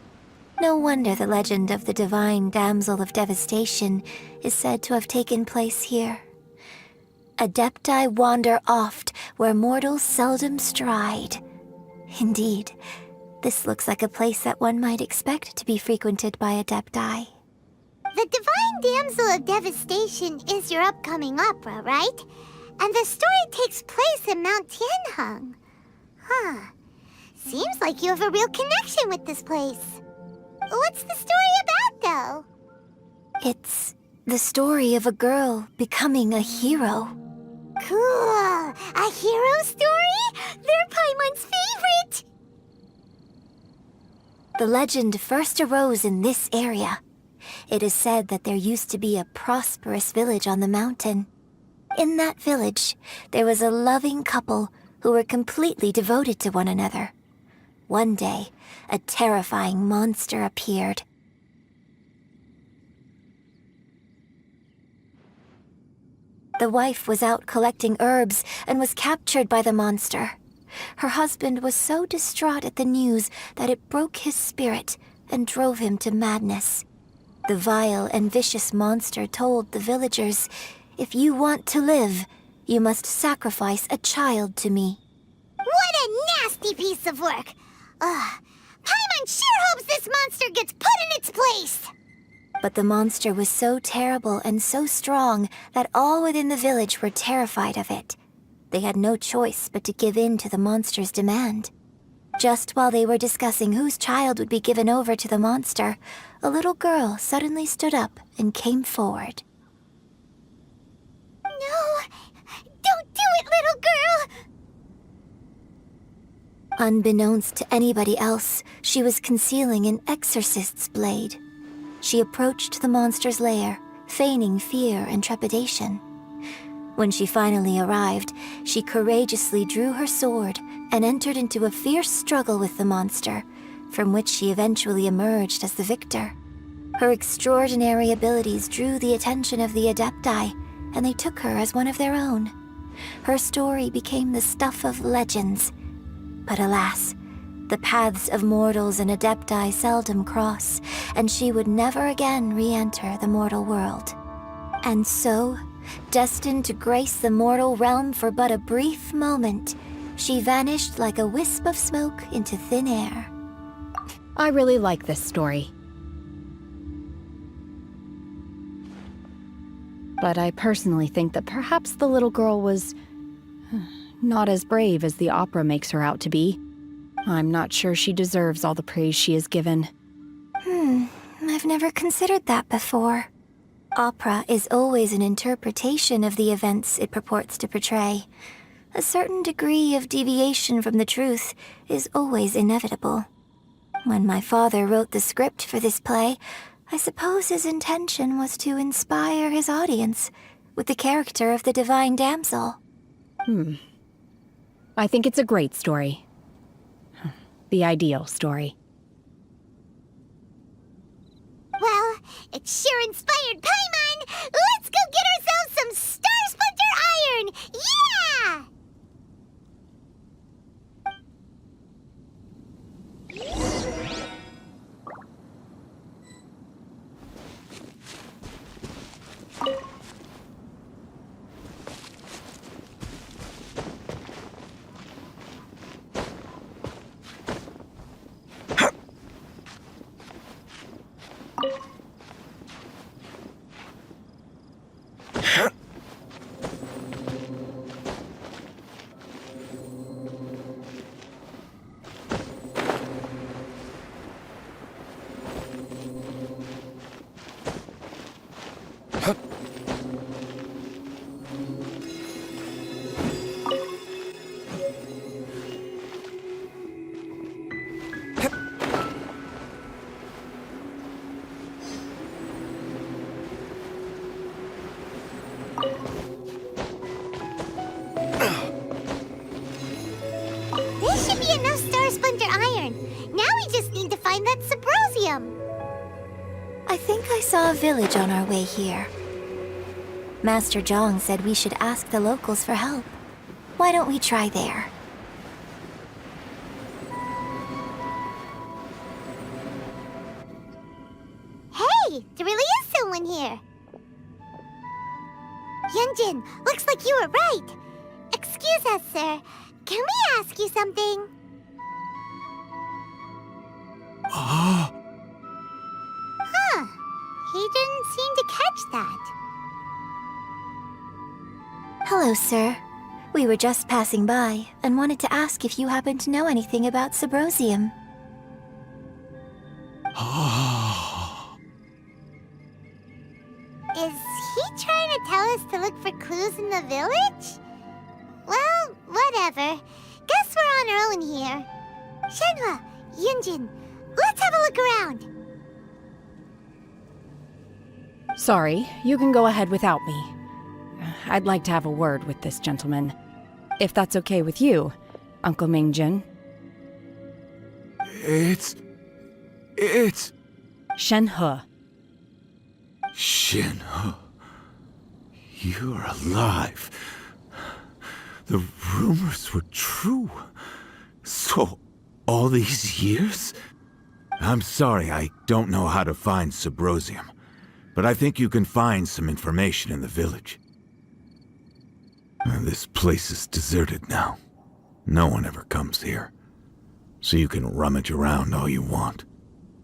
No wonder the legend of the divine damsel of devastation is said to have taken place here. Adepti wander oft where mortals seldom stride. Indeed, this looks like a place that one might expect to be frequented by Adepti. The Divine Damsel of Devastation is your upcoming opera, right? And the story takes place in Mount Tianheng. Huh. Seems like you have a real connection with this place. What's the story about, though? It's the story of a girl becoming a hero. Cool! A hero story? They're Paimon's favorite! The legend first arose in this area. It is said that there used to be a prosperous village on the mountain. In that village, there was a loving couple who were completely devoted to one another. One day, a terrifying monster appeared. The wife was out collecting herbs and was captured by the monster. Her husband was so distraught at the news that it broke his spirit and drove him to madness. The vile and vicious monster told the villagers, "If you want to live, you must sacrifice a child to me." What a nasty piece of work! Paimon sure hopes this monster gets put in its place! But the monster was so terrible and so strong that all within the village were terrified of it. They had no choice but to give in to the monster's demand. Just while they were discussing whose child would be given over to the monster, a little girl suddenly stood up and came forward. No! Don't do it, little girl! Unbeknownst to anybody else, she was concealing an exorcist's blade. She approached the monster's lair, feigning fear and trepidation. When she finally arrived, she courageously drew her sword and entered into a fierce struggle with the monster, from which she eventually emerged as the victor. Her extraordinary abilities drew the attention of the Adepti, and they took her as one of their own. Her story became the stuff of legends. But alas, the paths of mortals and Adepti seldom cross, and she would never again re-enter the mortal world. And so, destined to grace the mortal realm for but a brief moment, she vanished like a wisp of smoke into thin air. I really like this story. But I personally think that perhaps the little girl was not as brave as the opera makes her out to be. I'm not sure she deserves all the praise she is given. I've never considered that before. Opera is always an interpretation of the events it purports to portray. A certain degree of deviation from the truth is always inevitable. When my father wrote the script for this play, I suppose his intention was to inspire his audience with the character of the divine damsel. I think it's a great story. The ideal story. Well, it sure inspired Paimon! Let's go get ourselves some Star Splinter Iron! Yeah! our splinter iron. Now we just need to find that Subrosium. I think I saw a village on our way here. Master Zhang said we should ask the locals for help. Why don't we try there? Hey, there really is someone here. Yunjin, looks like you were right. Excuse us, sir. Can we ask you something? Huh. He didn't seem to catch that. Hello, sir. We were just passing by and wanted to ask if you happen to know anything about Subrosium. Is he trying to tell us to look for clues in the village? Well, whatever. Guess we're on our own here. Shenhua, Yunjin, let's have a look around. Sorry, you can go ahead without me. I'd like to have a word with this gentleman. If that's okay with you, Uncle Mingjin. It's... Shenhe. Shenhe. You're alive. The rumors were true. So, all these years? I'm sorry, I don't know how to find Subrosium, but I think you can find some information in the village. This place is deserted now. No one ever comes here. So you can rummage around all you want.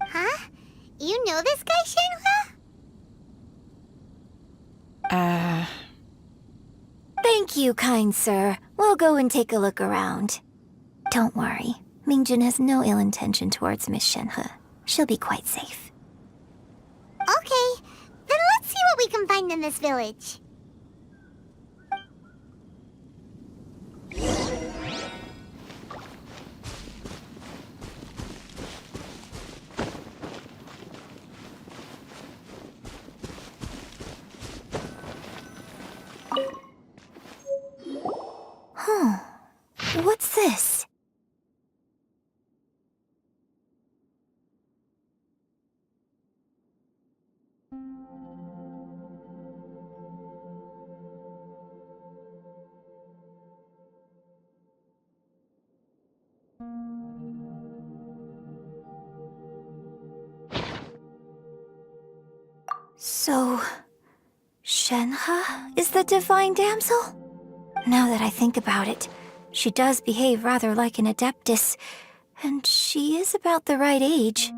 Huh? You know this guy, Shenhua? Thank you, kind sir. We'll go and take a look around. Don't worry. Mingjin has no ill intention towards Miss Shenhe. She'll be quite safe. Okay, then let's see what we can find in this village. Huh. What's this? So, Shenhe is the divine damsel? Now that I think about it, she does behave rather like an adeptus, and she is about the right age.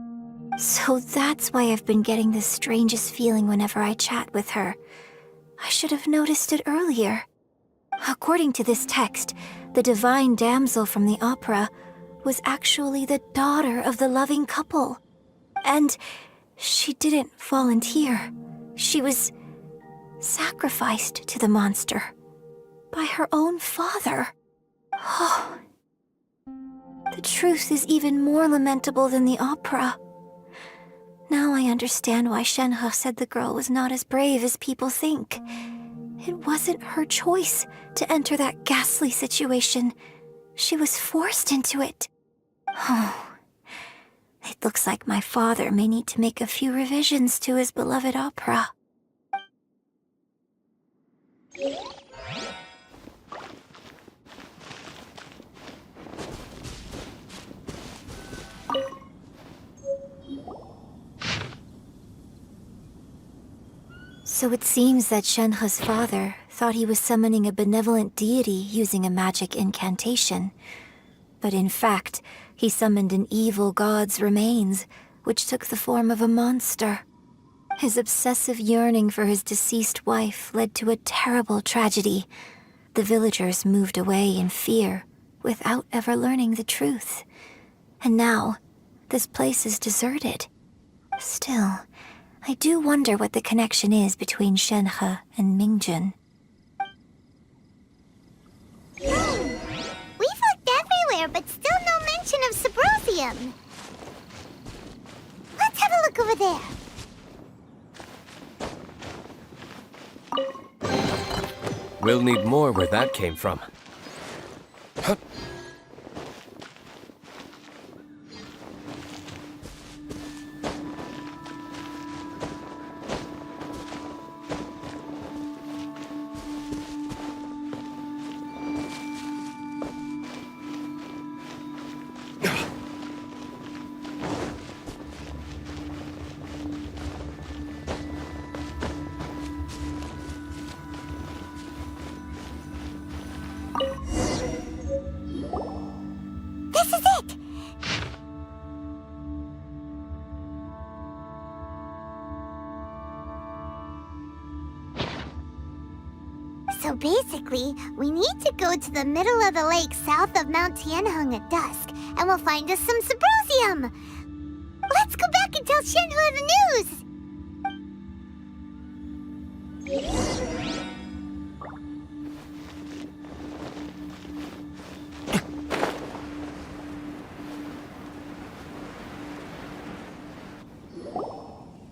So that's why I've been getting the strangest feeling whenever I chat with her. I should have noticed it earlier. According to this text, the divine damsel from the opera was actually the daughter of the loving couple. And she didn't volunteer. She was sacrificed to the monster by her own father. Oh, the truth is even more lamentable than the opera. Now I understand why Shenhe said the girl was not as brave as people think. It wasn't her choice to enter that ghastly situation. She was forced into it. Oh, it looks like my father may need to make a few revisions to his beloved opera. So it seems that Shenhe's father thought he was summoning a benevolent deity using a magic incantation. But in fact, he summoned an evil god's remains, which took the form of a monster. His obsessive yearning for his deceased wife led to a terrible tragedy. The villagers moved away in fear, without ever learning the truth. And now, this place is deserted. Still, I do wonder what the connection is between Shenhe and Mingjin. We've looked everywhere, but still no mention of Subrosium. Let's have a look over there. We'll need more where that came from. This is it! So basically, we need to go to the middle of the lake south of Mount Tianheng at dusk, and we'll find us some Symposium! Let's go back and tell Shenhua the news!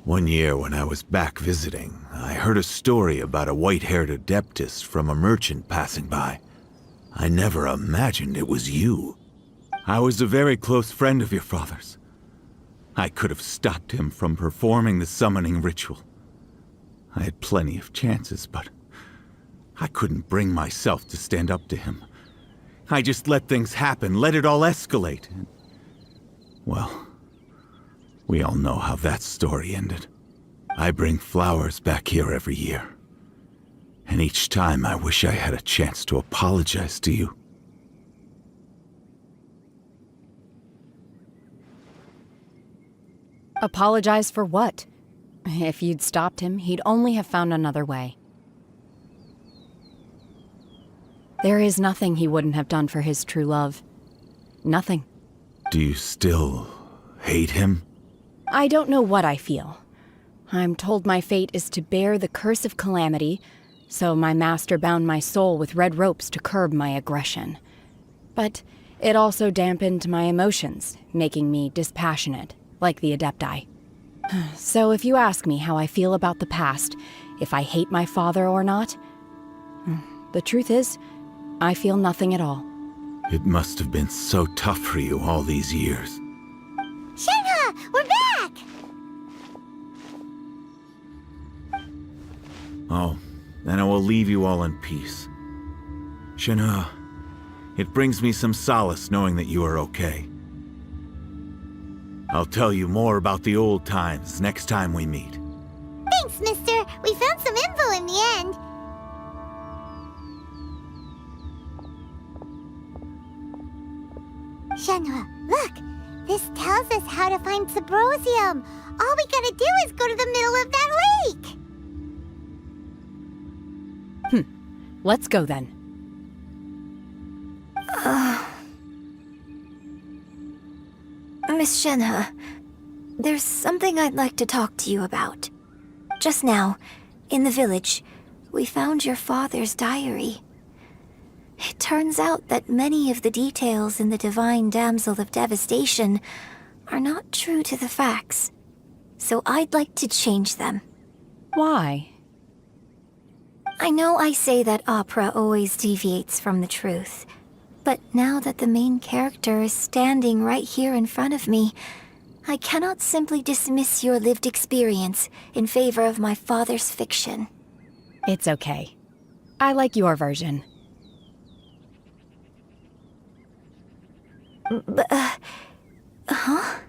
One year when I was back visiting, I heard a story about a white-haired adeptus from a merchant passing by. I never imagined it was you. I was a very close friend of your father's. I could have stopped him from performing the summoning ritual. I had plenty of chances, but I couldn't bring myself to stand up to him. I just let things happen, let it all escalate. Well, we all know how that story ended. I bring flowers back here every year. And each time I wish I had a chance to apologize to you. Apologize for what? If you'd stopped him, he'd only have found another way. There is nothing he wouldn't have done for his true love. Nothing. Do you still hate him? I don't know what I feel. I'm told my fate is to bear the curse of calamity, so my master bound my soul with red ropes to curb my aggression. But it also dampened my emotions, making me dispassionate, like the Adepti. So if you ask me how I feel about the past, if I hate my father or not, the truth is, I feel nothing at all. It must have been so tough for you all these years. Shenhua, we're back! Oh, then I will leave you all in peace. Shenhua, it brings me some solace knowing that you are okay. I'll tell you more about the old times next time we meet. Thanks, mister. We found some info in the end. Shenhua, look! This tells us how to find Symposium. All we gotta do is go to the middle of that lake. Let's go then. Miss Shenhua, there's something I'd like to talk to you about. Just now, in the village, we found your father's diary. It turns out that many of the details in the Divine Damsel of Devastation are not true to the facts. So I'd like to change them. Why? I know I say that opera always deviates from the truth, but now that the main character is standing right here in front of me, I cannot simply dismiss your lived experience in favor of my father's fiction. It's okay. I like your version. Huh?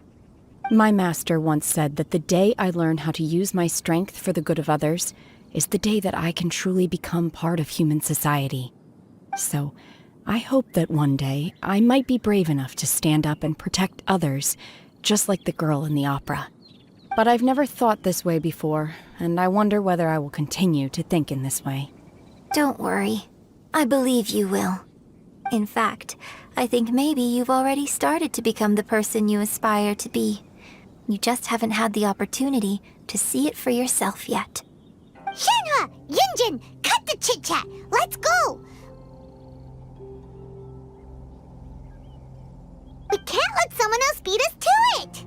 My master once said that the day I learn how to use my strength for the good of others is the day that I can truly become part of human society. So, I hope that one day I might be brave enough to stand up and protect others, just like the girl in the opera. But I've never thought this way before, and I wonder whether I will continue to think in this way. Don't worry. I believe you will. In fact, I think maybe you've already started to become the person you aspire to be. You just haven't had the opportunity to see it for yourself yet. Shenhua! Yunjin! Cut the chit-chat! Let's go! We can't let someone else beat us to it!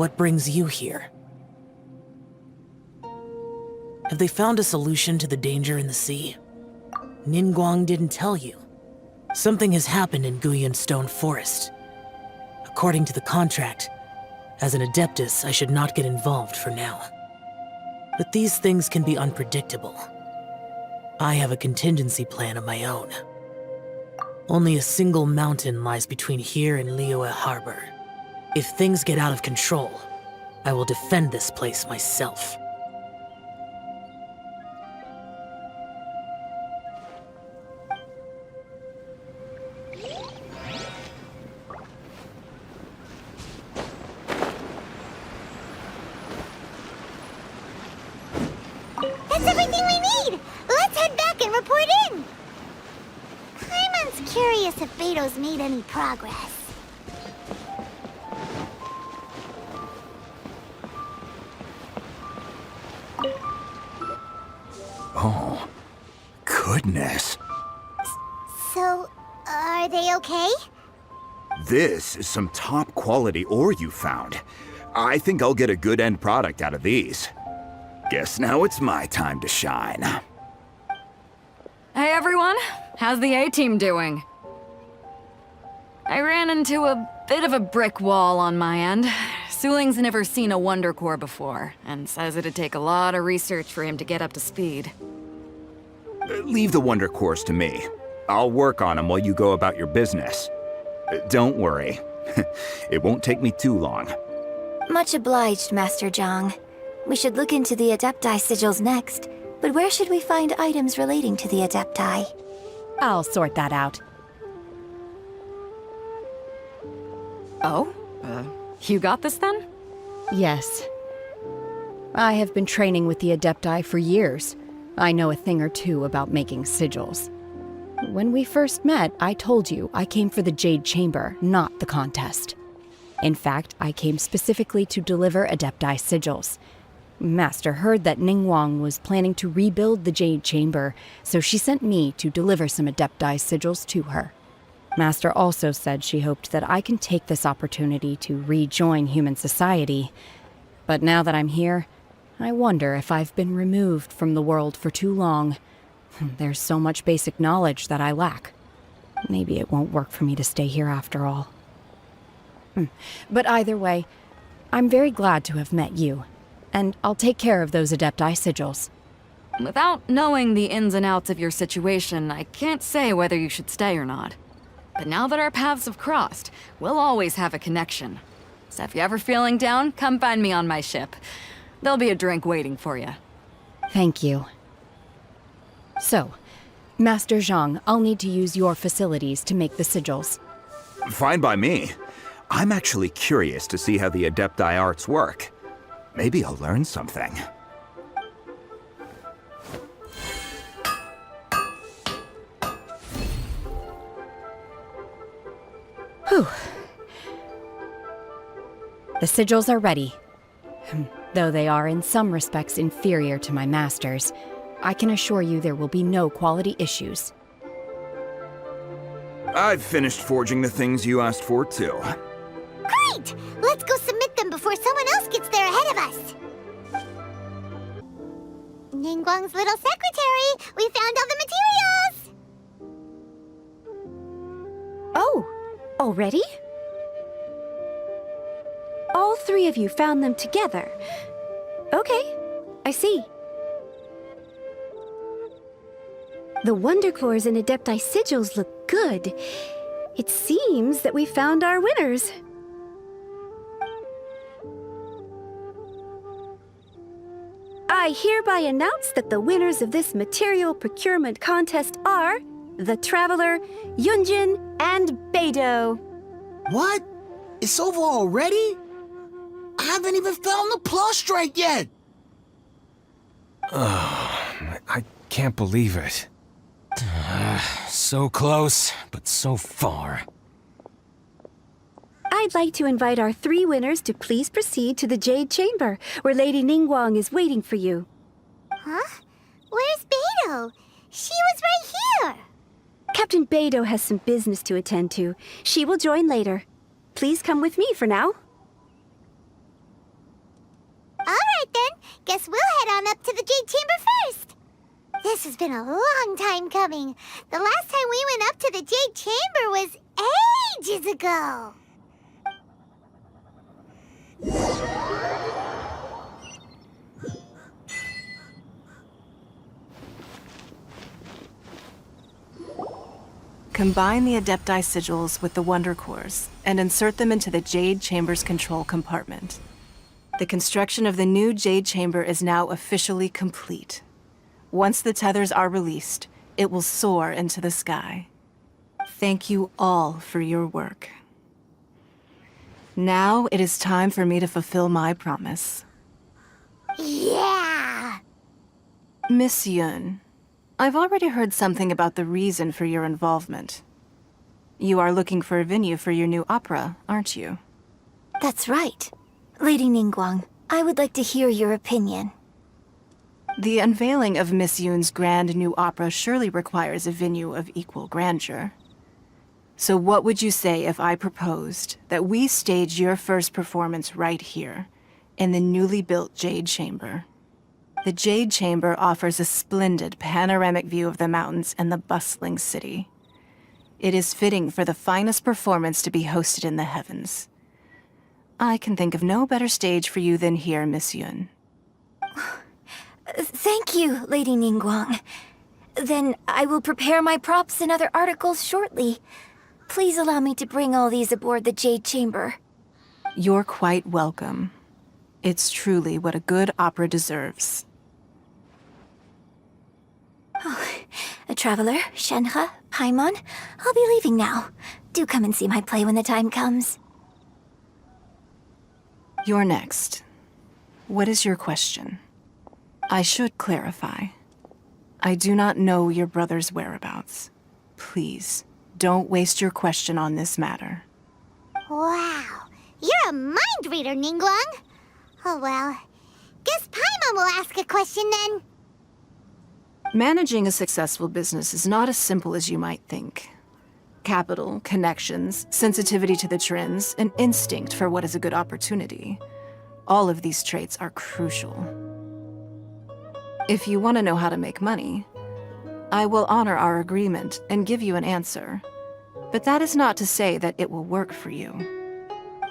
What brings you here? Have they found a solution to the danger in the sea? Ningguang didn't tell you. Something has happened in Guyun Stone Forest. According to the contract, as an Adeptus, I should not get involved for now. But these things can be unpredictable. I have a contingency plan of my own. Only a single mountain lies between here and Liyue Harbor. If things get out of control, I will defend this place myself. That's everything we need! Let's head back and report in! Paimon's curious if Beto's made any progress. Oh, goodness. So, are they okay? This is some top quality ore you found. I think I'll get a good end product out of these. Guess now it's my time to shine. Hey everyone, how's the A-team doing? I ran into a bit of a brick wall on my end. Suling's never seen a Wonder Core before, and says it'd take a lot of research for him to get up to speed. Leave the Wonder Cores to me. I'll work on them while you go about your business. Don't worry. It won't take me too long. Much obliged, Master Zhang. We should look into the Adepti sigils next, but where should we find items relating to the Adepti? I'll sort that out. Oh? You got this then? Yes. I have been training with the Adepti for years. I know a thing or two about making sigils. When we first met, I told you I came for the Jade Chamber, not the contest. In fact, I came specifically to deliver Adepti sigils. Master heard that Ningguang was planning to rebuild the Jade Chamber, so she sent me to deliver some Adepti sigils to her. Master also said she hoped that I can take this opportunity to rejoin human society. But now that I'm here, I wonder if I've been removed from the world for too long. There's so much basic knowledge that I lack. Maybe it won't work for me to stay here after all. But either way, I'm very glad to have met you, and I'll take care of those Adepti sigils. Without knowing the ins and outs of your situation, I can't say whether you should stay or not. But now that our paths have crossed, we'll always have a connection. So if you're ever feeling down, come find me on my ship. There'll be a drink waiting for you. Thank you. So, Master Zhang, I'll need to use your facilities to make the sigils. Fine by me. I'm actually curious to see how the Adepti arts work. Maybe I'll learn something. Whew. The sigils are ready. Though they are in some respects inferior to my master's, I can assure you there will be no quality issues. I've finished forging the things you asked for, too. Great! Let's go submit them before someone else gets there ahead of us. Ningguang's little secretary, we found all the materials! Oh, already? All three of you found them together. Okay, I see. The Wonder Cores and Adepti sigils look good. It seems that we found our winners. I hereby announce that the winners of this material procurement contest are the Traveler, Yunjin, and Beidou. What? It's over already? I haven't even found the plustrite yet! I can't believe it. So close, but so far. I'd like to invite our three winners to please proceed to the Jade Chamber, where Lady Ningguang is waiting for you. Huh? Where's Beidou? She was right here! Captain Beidou has some business to attend to. She will join later. Please come with me for now. guess we'll head on up to the Jade Chamber first. This has been a long time coming. The last time we went up to the Jade Chamber was ages ago. Combine the Adepti sigils with the Wonder Cores and insert them into the Jade Chamber's control compartment. The construction of the new Jade Chamber is now officially complete. Once the tethers are released, it will soar into the sky. Thank you all for your work. Now it is time for me to fulfill my promise. Yeah! Miss Yun, I've already heard something about the reason for your involvement. You are looking for a venue for your new opera, aren't you? That's right. Lady Ningguang, I would like to hear your opinion. The unveiling of Miss Yun's grand new opera surely requires a venue of equal grandeur. So what would you say if I proposed that we stage your first performance right here, in the newly built Jade Chamber? The Jade Chamber offers a splendid panoramic view of the mountains and the bustling city. It is fitting for the finest performance to be hosted in the heavens. I can think of no better stage for you than here, Miss Yun. Thank you, Lady Ningguang. Then I will prepare my props and other articles shortly. Please allow me to bring all these aboard the Jade Chamber. You're quite welcome. It's truly what a good opera deserves. Oh, a traveler, Shenhe, Paimon, I'll be leaving now. Do come and see my play when the time comes. You're next. What is your question? I should clarify. I do not know your brother's whereabouts. Please, don't waste your question on this matter. Wow, you're a mind reader, Ningguang. Oh well, guess Paimon will ask a question then. Managing a successful business is not as simple as you might think. Capital, connections, sensitivity to the trends, and instinct for what is a good opportunity. All of these traits are crucial. If you want to know how to make money, I will honor our agreement and give you an answer. But that is not to say that it will work for you.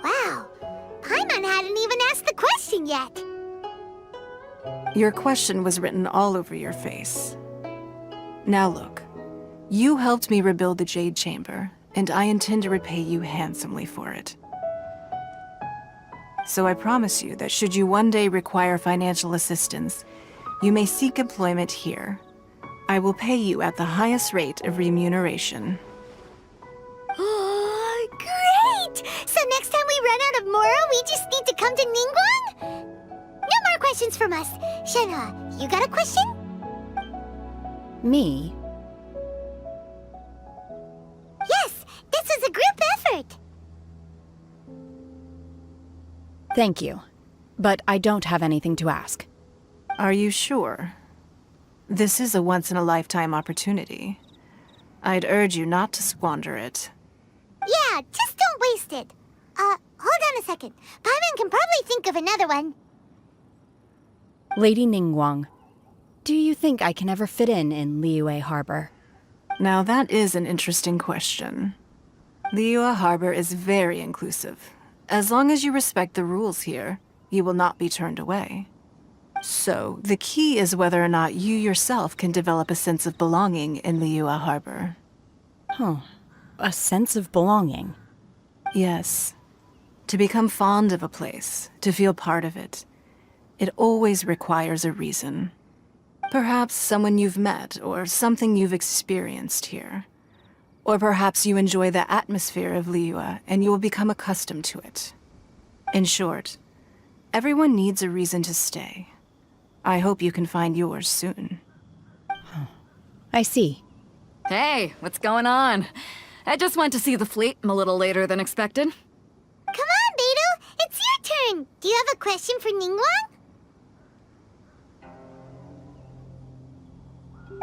Wow, Paimon hadn't even asked the question yet. Your question was written all over your face. Now look, you helped me rebuild the Jade Chamber, and I intend to repay you handsomely for it. So I promise you that should you one day require financial assistance, you may seek employment here. I will pay you at the highest rate of remuneration. Oh, great! So next time we run out of Mora, we just need to come to Ningguang? No more questions from us. Shenhe, you got a question? Me? Yes, this is a group effort. Thank you. But I don't have anything to ask. Are you sure? This is a once-in-a-lifetime opportunity. I'd urge you not to squander it. Yeah, just don't waste it. Hold on a second. Paimon can probably think of another one. Lady Ningguang, do you think I can ever fit in Liyue Harbor? Now that is an interesting question. Liyue Harbor is very inclusive. As long as you respect the rules here, you will not be turned away. So, the key is whether or not you yourself can develop a sense of belonging in Liyue Harbor. Huh. A sense of belonging? Yes. To become fond of a place, to feel part of it, it always requires a reason. Perhaps someone you've met, or something you've experienced here. Or perhaps you enjoy the atmosphere of Liyue, and you will become accustomed to it. In short, everyone needs a reason to stay. I hope you can find yours soon. I see. Hey, what's going on? I just went to see the fleet. I'm a little later than expected. Come on, Beidou! It's your turn! Do you have a question for Ningguang?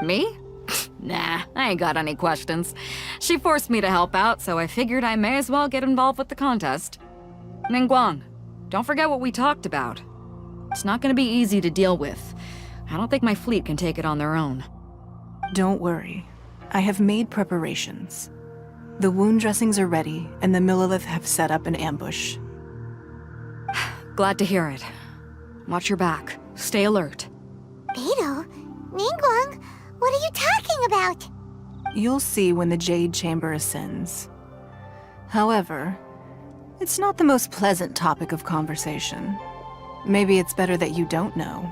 Me? Nah, I ain't got any questions. She forced me to help out, so I figured I may as well get involved with the contest. Ningguang, don't forget what we talked about. It's not gonna be easy to deal with. I don't think my fleet can take it on their own. Don't worry. I have made preparations. The wound dressings are ready, and the Millilith have set up an ambush. Glad to hear it. Watch your back. Stay alert. Beidou? Ningguang? What are you talking about? You'll see when the Jade Chamber ascends. However, it's not the most pleasant topic of conversation. Maybe it's better that you don't know.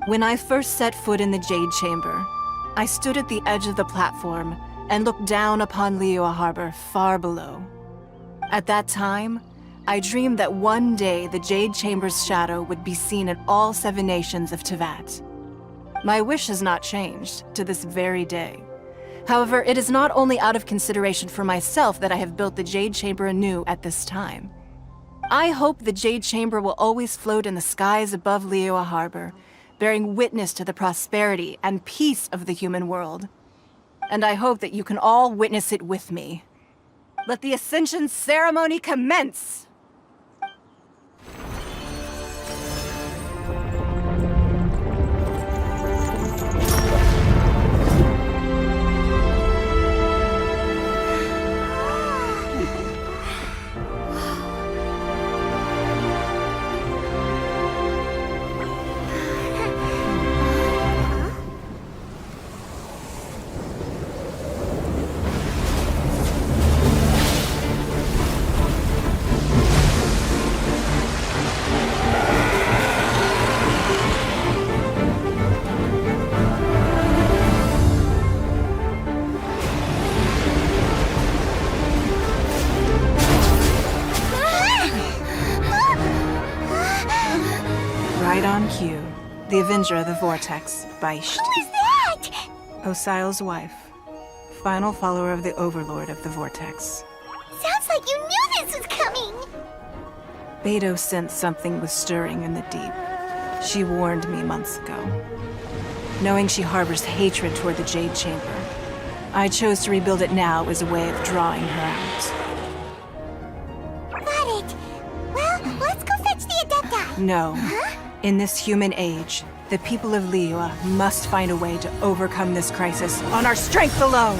When I first set foot in the Jade Chamber, I stood at the edge of the platform and looked down upon Liyue Harbor far below. At that time, I dreamed that one day the Jade Chamber's shadow would be seen in all 7 nations of Tivat. My wish has not changed to this very day. However, it is not only out of consideration for myself that I have built the Jade Chamber anew at this time. I hope the Jade Chamber will always float in the skies above Liyue Harbor, bearing witness to the prosperity and peace of the human world. And I hope that you can all witness it with me. Let the Ascension ceremony commence! Right on cue. The Avenger of the Vortex, Beisht. Who is that? Osial's wife. Final follower of the Overlord of the Vortex. Sounds like you knew this was coming! Beidou sensed something was stirring in the deep. She warned me months ago. Knowing she harbors hatred toward the Jade Chamber, I chose to rebuild it now as a way of drawing her out. Got it. Well, let's go fetch the Adepta. No. In this human age, the people of Liyue must find a way to overcome this crisis on our strength alone!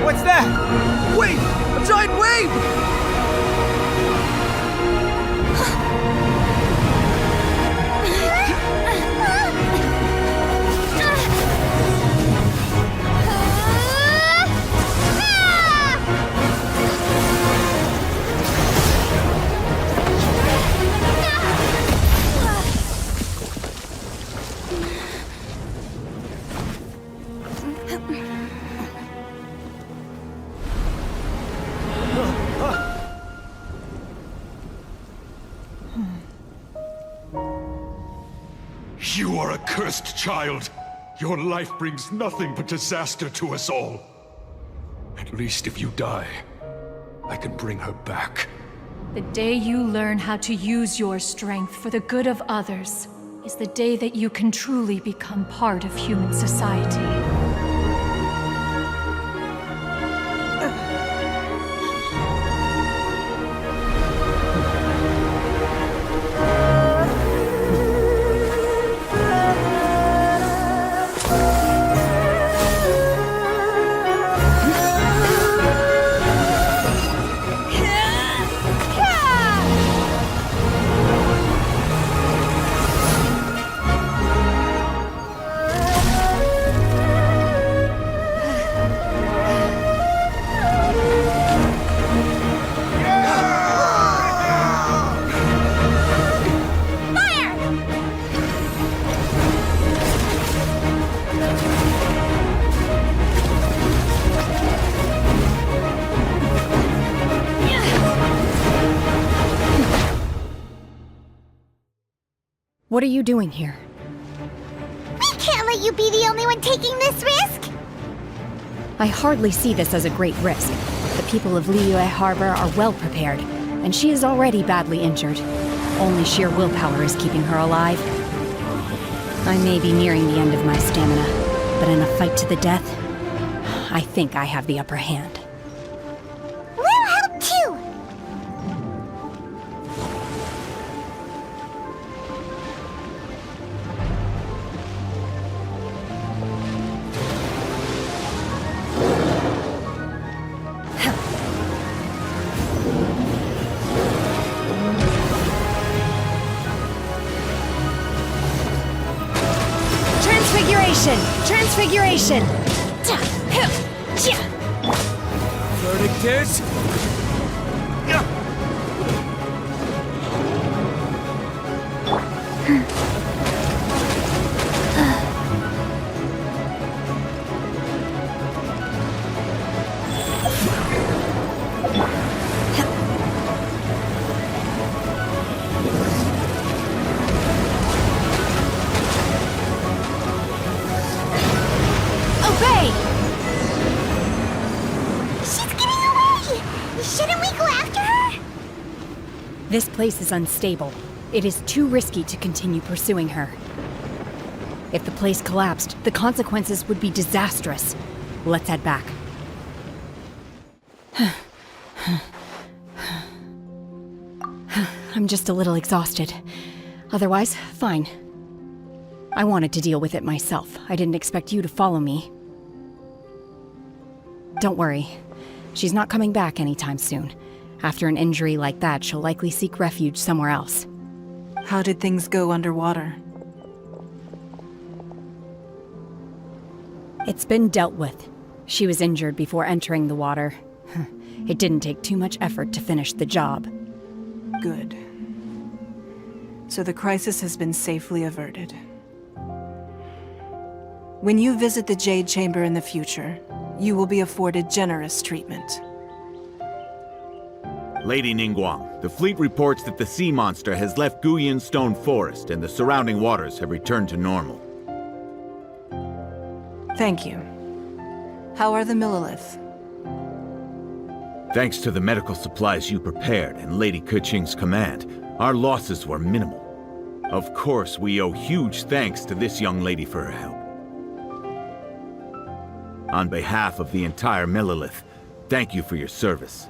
What's that? Wait! A giant wave! You are a cursed child. Your life brings nothing but disaster to us all. At least if you die, I can bring her back. The day you learn how to use your strength for the good of others is the day that you can truly become part of human society. What are you doing here? We can't let you be the only one taking this risk! I hardly see this as a great risk. The people of Liyue Harbor are well prepared, and she is already badly injured. Only sheer willpower is keeping her alive. I may be nearing the end of my stamina, but in a fight to the death, I think I have the upper hand. We'll help too! Transfiguration! Verdict is... This place is unstable. It is too risky to continue pursuing her. If the place collapsed, the consequences would be disastrous. Let's head back. I'm just a little exhausted. Otherwise, fine. I wanted to deal with it myself. I didn't expect you to follow me. Don't worry. She's not coming back anytime soon. After an injury like that, she'll likely seek refuge somewhere else. How did things go underwater? It's been dealt with. She was injured before entering the water. It didn't take too much effort to finish the job. Good. So the crisis has been safely averted. When you visit the Jade Chamber in the future, you will be afforded generous treatment. Lady Ningguang, the fleet reports that the sea monster has left Guyun Stone Forest and the surrounding waters have returned to normal. Thank you. How are the Millilith? Thanks to the medical supplies you prepared and Lady Keqing's command, our losses were minimal. Of course, we owe huge thanks to this young lady for her help. On behalf of the entire Millilith, thank you for your service.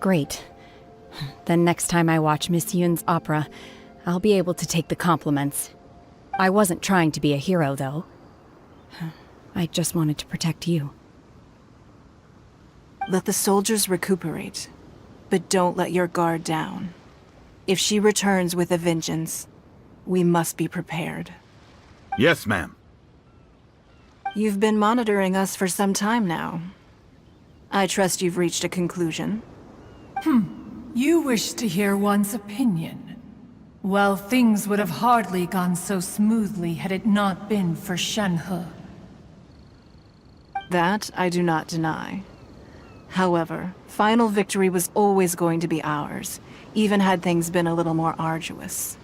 Great. Then next time I watch Miss Yun's opera, I'll be able to take the compliments. I wasn't trying to be a hero, though. I just wanted to protect you. Let the soldiers recuperate, but don't let your guard down. If she returns with a vengeance, we must be prepared. Yes, ma'am. You've been monitoring us for some time now. I trust you've reached a conclusion. You wish to hear one's opinion. Well, things would have hardly gone so smoothly had it not been for Shenhe. That I do not deny. However, final victory was always going to be ours, even had things been a little more arduous.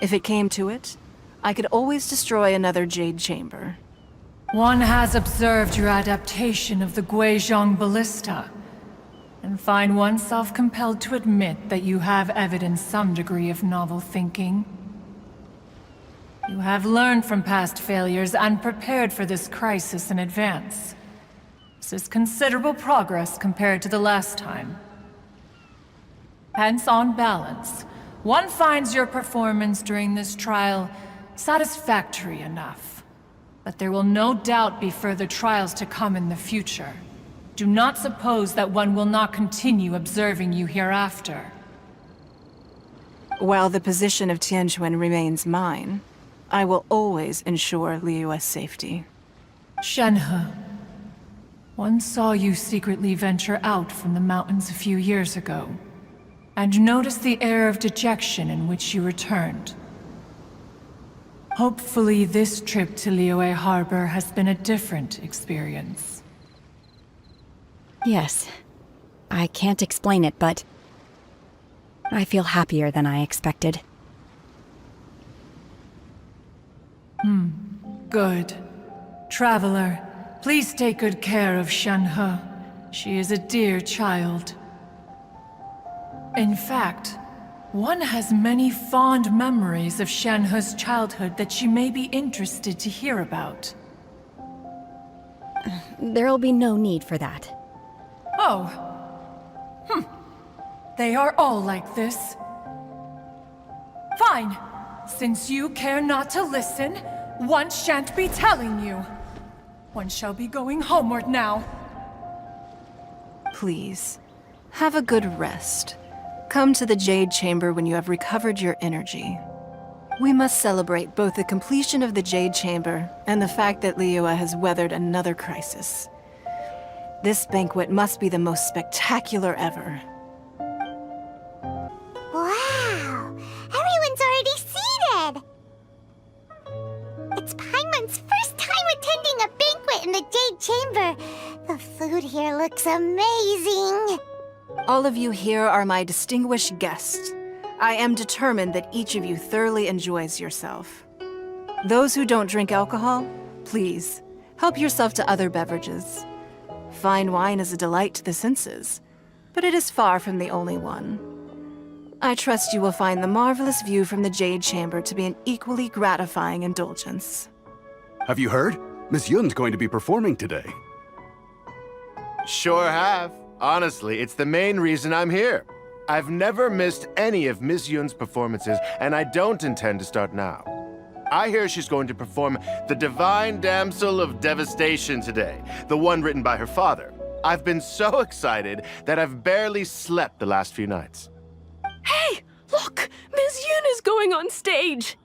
If it came to it, I could always destroy another Jade Chamber. One has observed your adaptation of the Guizhong Ballista, and find oneself compelled to admit that you have evidenced some degree of novel thinking. You have learned from past failures and prepared for this crisis in advance. This is considerable progress compared to the last time. Hence, on balance, one finds your performance during this trial satisfactory enough. But there will no doubt be further trials to come in the future. Do not suppose that one will not continue observing you hereafter. While the position of Tianquan remains mine, I will always ensure Liyue's safety. Shenhe, one saw you secretly venture out from the mountains a few years ago, and noticed the air of dejection in which you returned. Hopefully this trip to Liyue Harbor has been a different experience. Yes. I can't explain it, but I feel happier than I expected. Good. Traveler, please take good care of Shenhe. She is a dear child. In fact, one has many fond memories of Shenhe's childhood that she may be interested to hear about. There'll be no need for that. Oh. They are all like this. Fine. Since you care not to listen, one shan't be telling you. One shall be going homeward now. Please, have a good rest. Come to the Jade Chamber when you have recovered your energy. We must celebrate both the completion of the Jade Chamber and the fact that Liyue has weathered another crisis. This banquet must be the most spectacular ever. Wow! Everyone's already seated! It's Paimon's first time attending a banquet in the Jade Chamber. The food here looks amazing. All of you here are my distinguished guests. I am determined that each of you thoroughly enjoys yourself. Those who don't drink alcohol, please, help yourself to other beverages. Fine wine is a delight to the senses, but it is far from the only one. I trust you will find the marvelous view from the Jade Chamber to be an equally gratifying indulgence. Have you heard? Miss Yun's going to be performing today. Sure have. Honestly, it's the main reason I'm here. I've never missed any of Miss Yun's performances, and I don't intend to start now. I hear she's going to perform The Divine Damsel of Devastation today, the one written by her father. I've been so excited that I've barely slept the last few nights. Hey, look! Miss Yun is going on stage!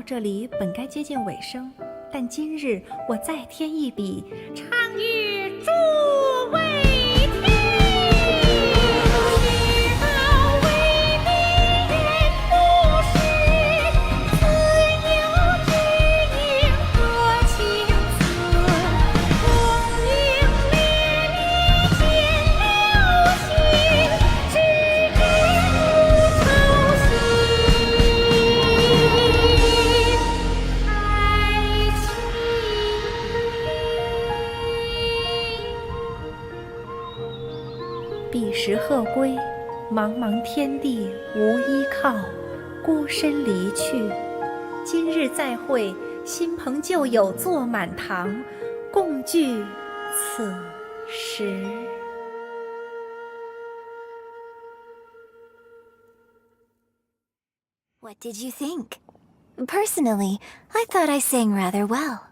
这里本该接近尾声，但今日我再添一笔，唱与诸位听。知道为民言不实，自有知音何情思？功名烈烈见了心，只知无愁心。彼时鹤归，茫茫天地无依靠，孤身离去。今日再会，新朋旧友坐满堂，共聚此 10。What did you think? Personally, I thought I sang rather well.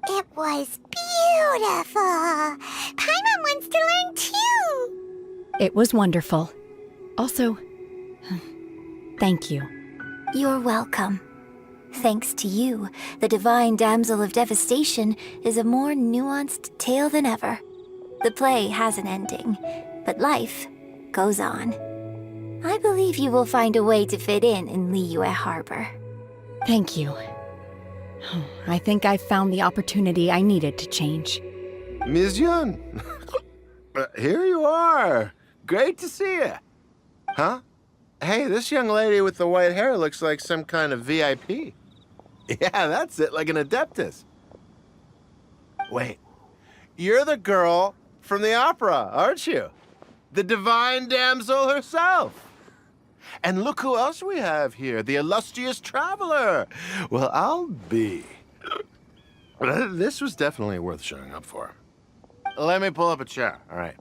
It was beautiful! Paimon wants to learn too! It was wonderful. Also, thank you. You're welcome. Thanks to you, the Divine Damsel of Devastation is a more nuanced tale than ever. The play has an ending, but life goes on. I believe you will find a way to fit in Liyue Harbor. Thank you. I think I've found the opportunity I needed to change. Ms. Yun, here you are. Great to see you. Huh? Hey, this young lady with the white hair looks like some kind of VIP. Yeah, that's it, like an Adeptus. Wait, you're the girl from the opera, aren't you? The Divine Damsel herself. And look who else we have here, the illustrious traveler. Well, I'll be. This was definitely worth showing up for. Let me pull up a chair, all right.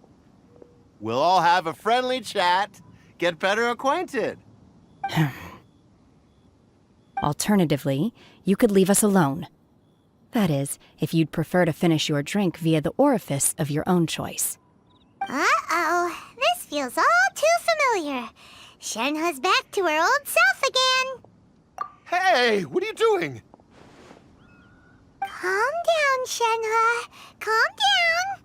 We'll all have a friendly chat, get better acquainted. Alternatively, you could leave us alone. That is, if you'd prefer to finish your drink via the orifice of your own choice. Uh-oh, this feels all too familiar. Shenhe's back to her old self again. Hey, what are you doing? Calm down, Shenhe. Calm down.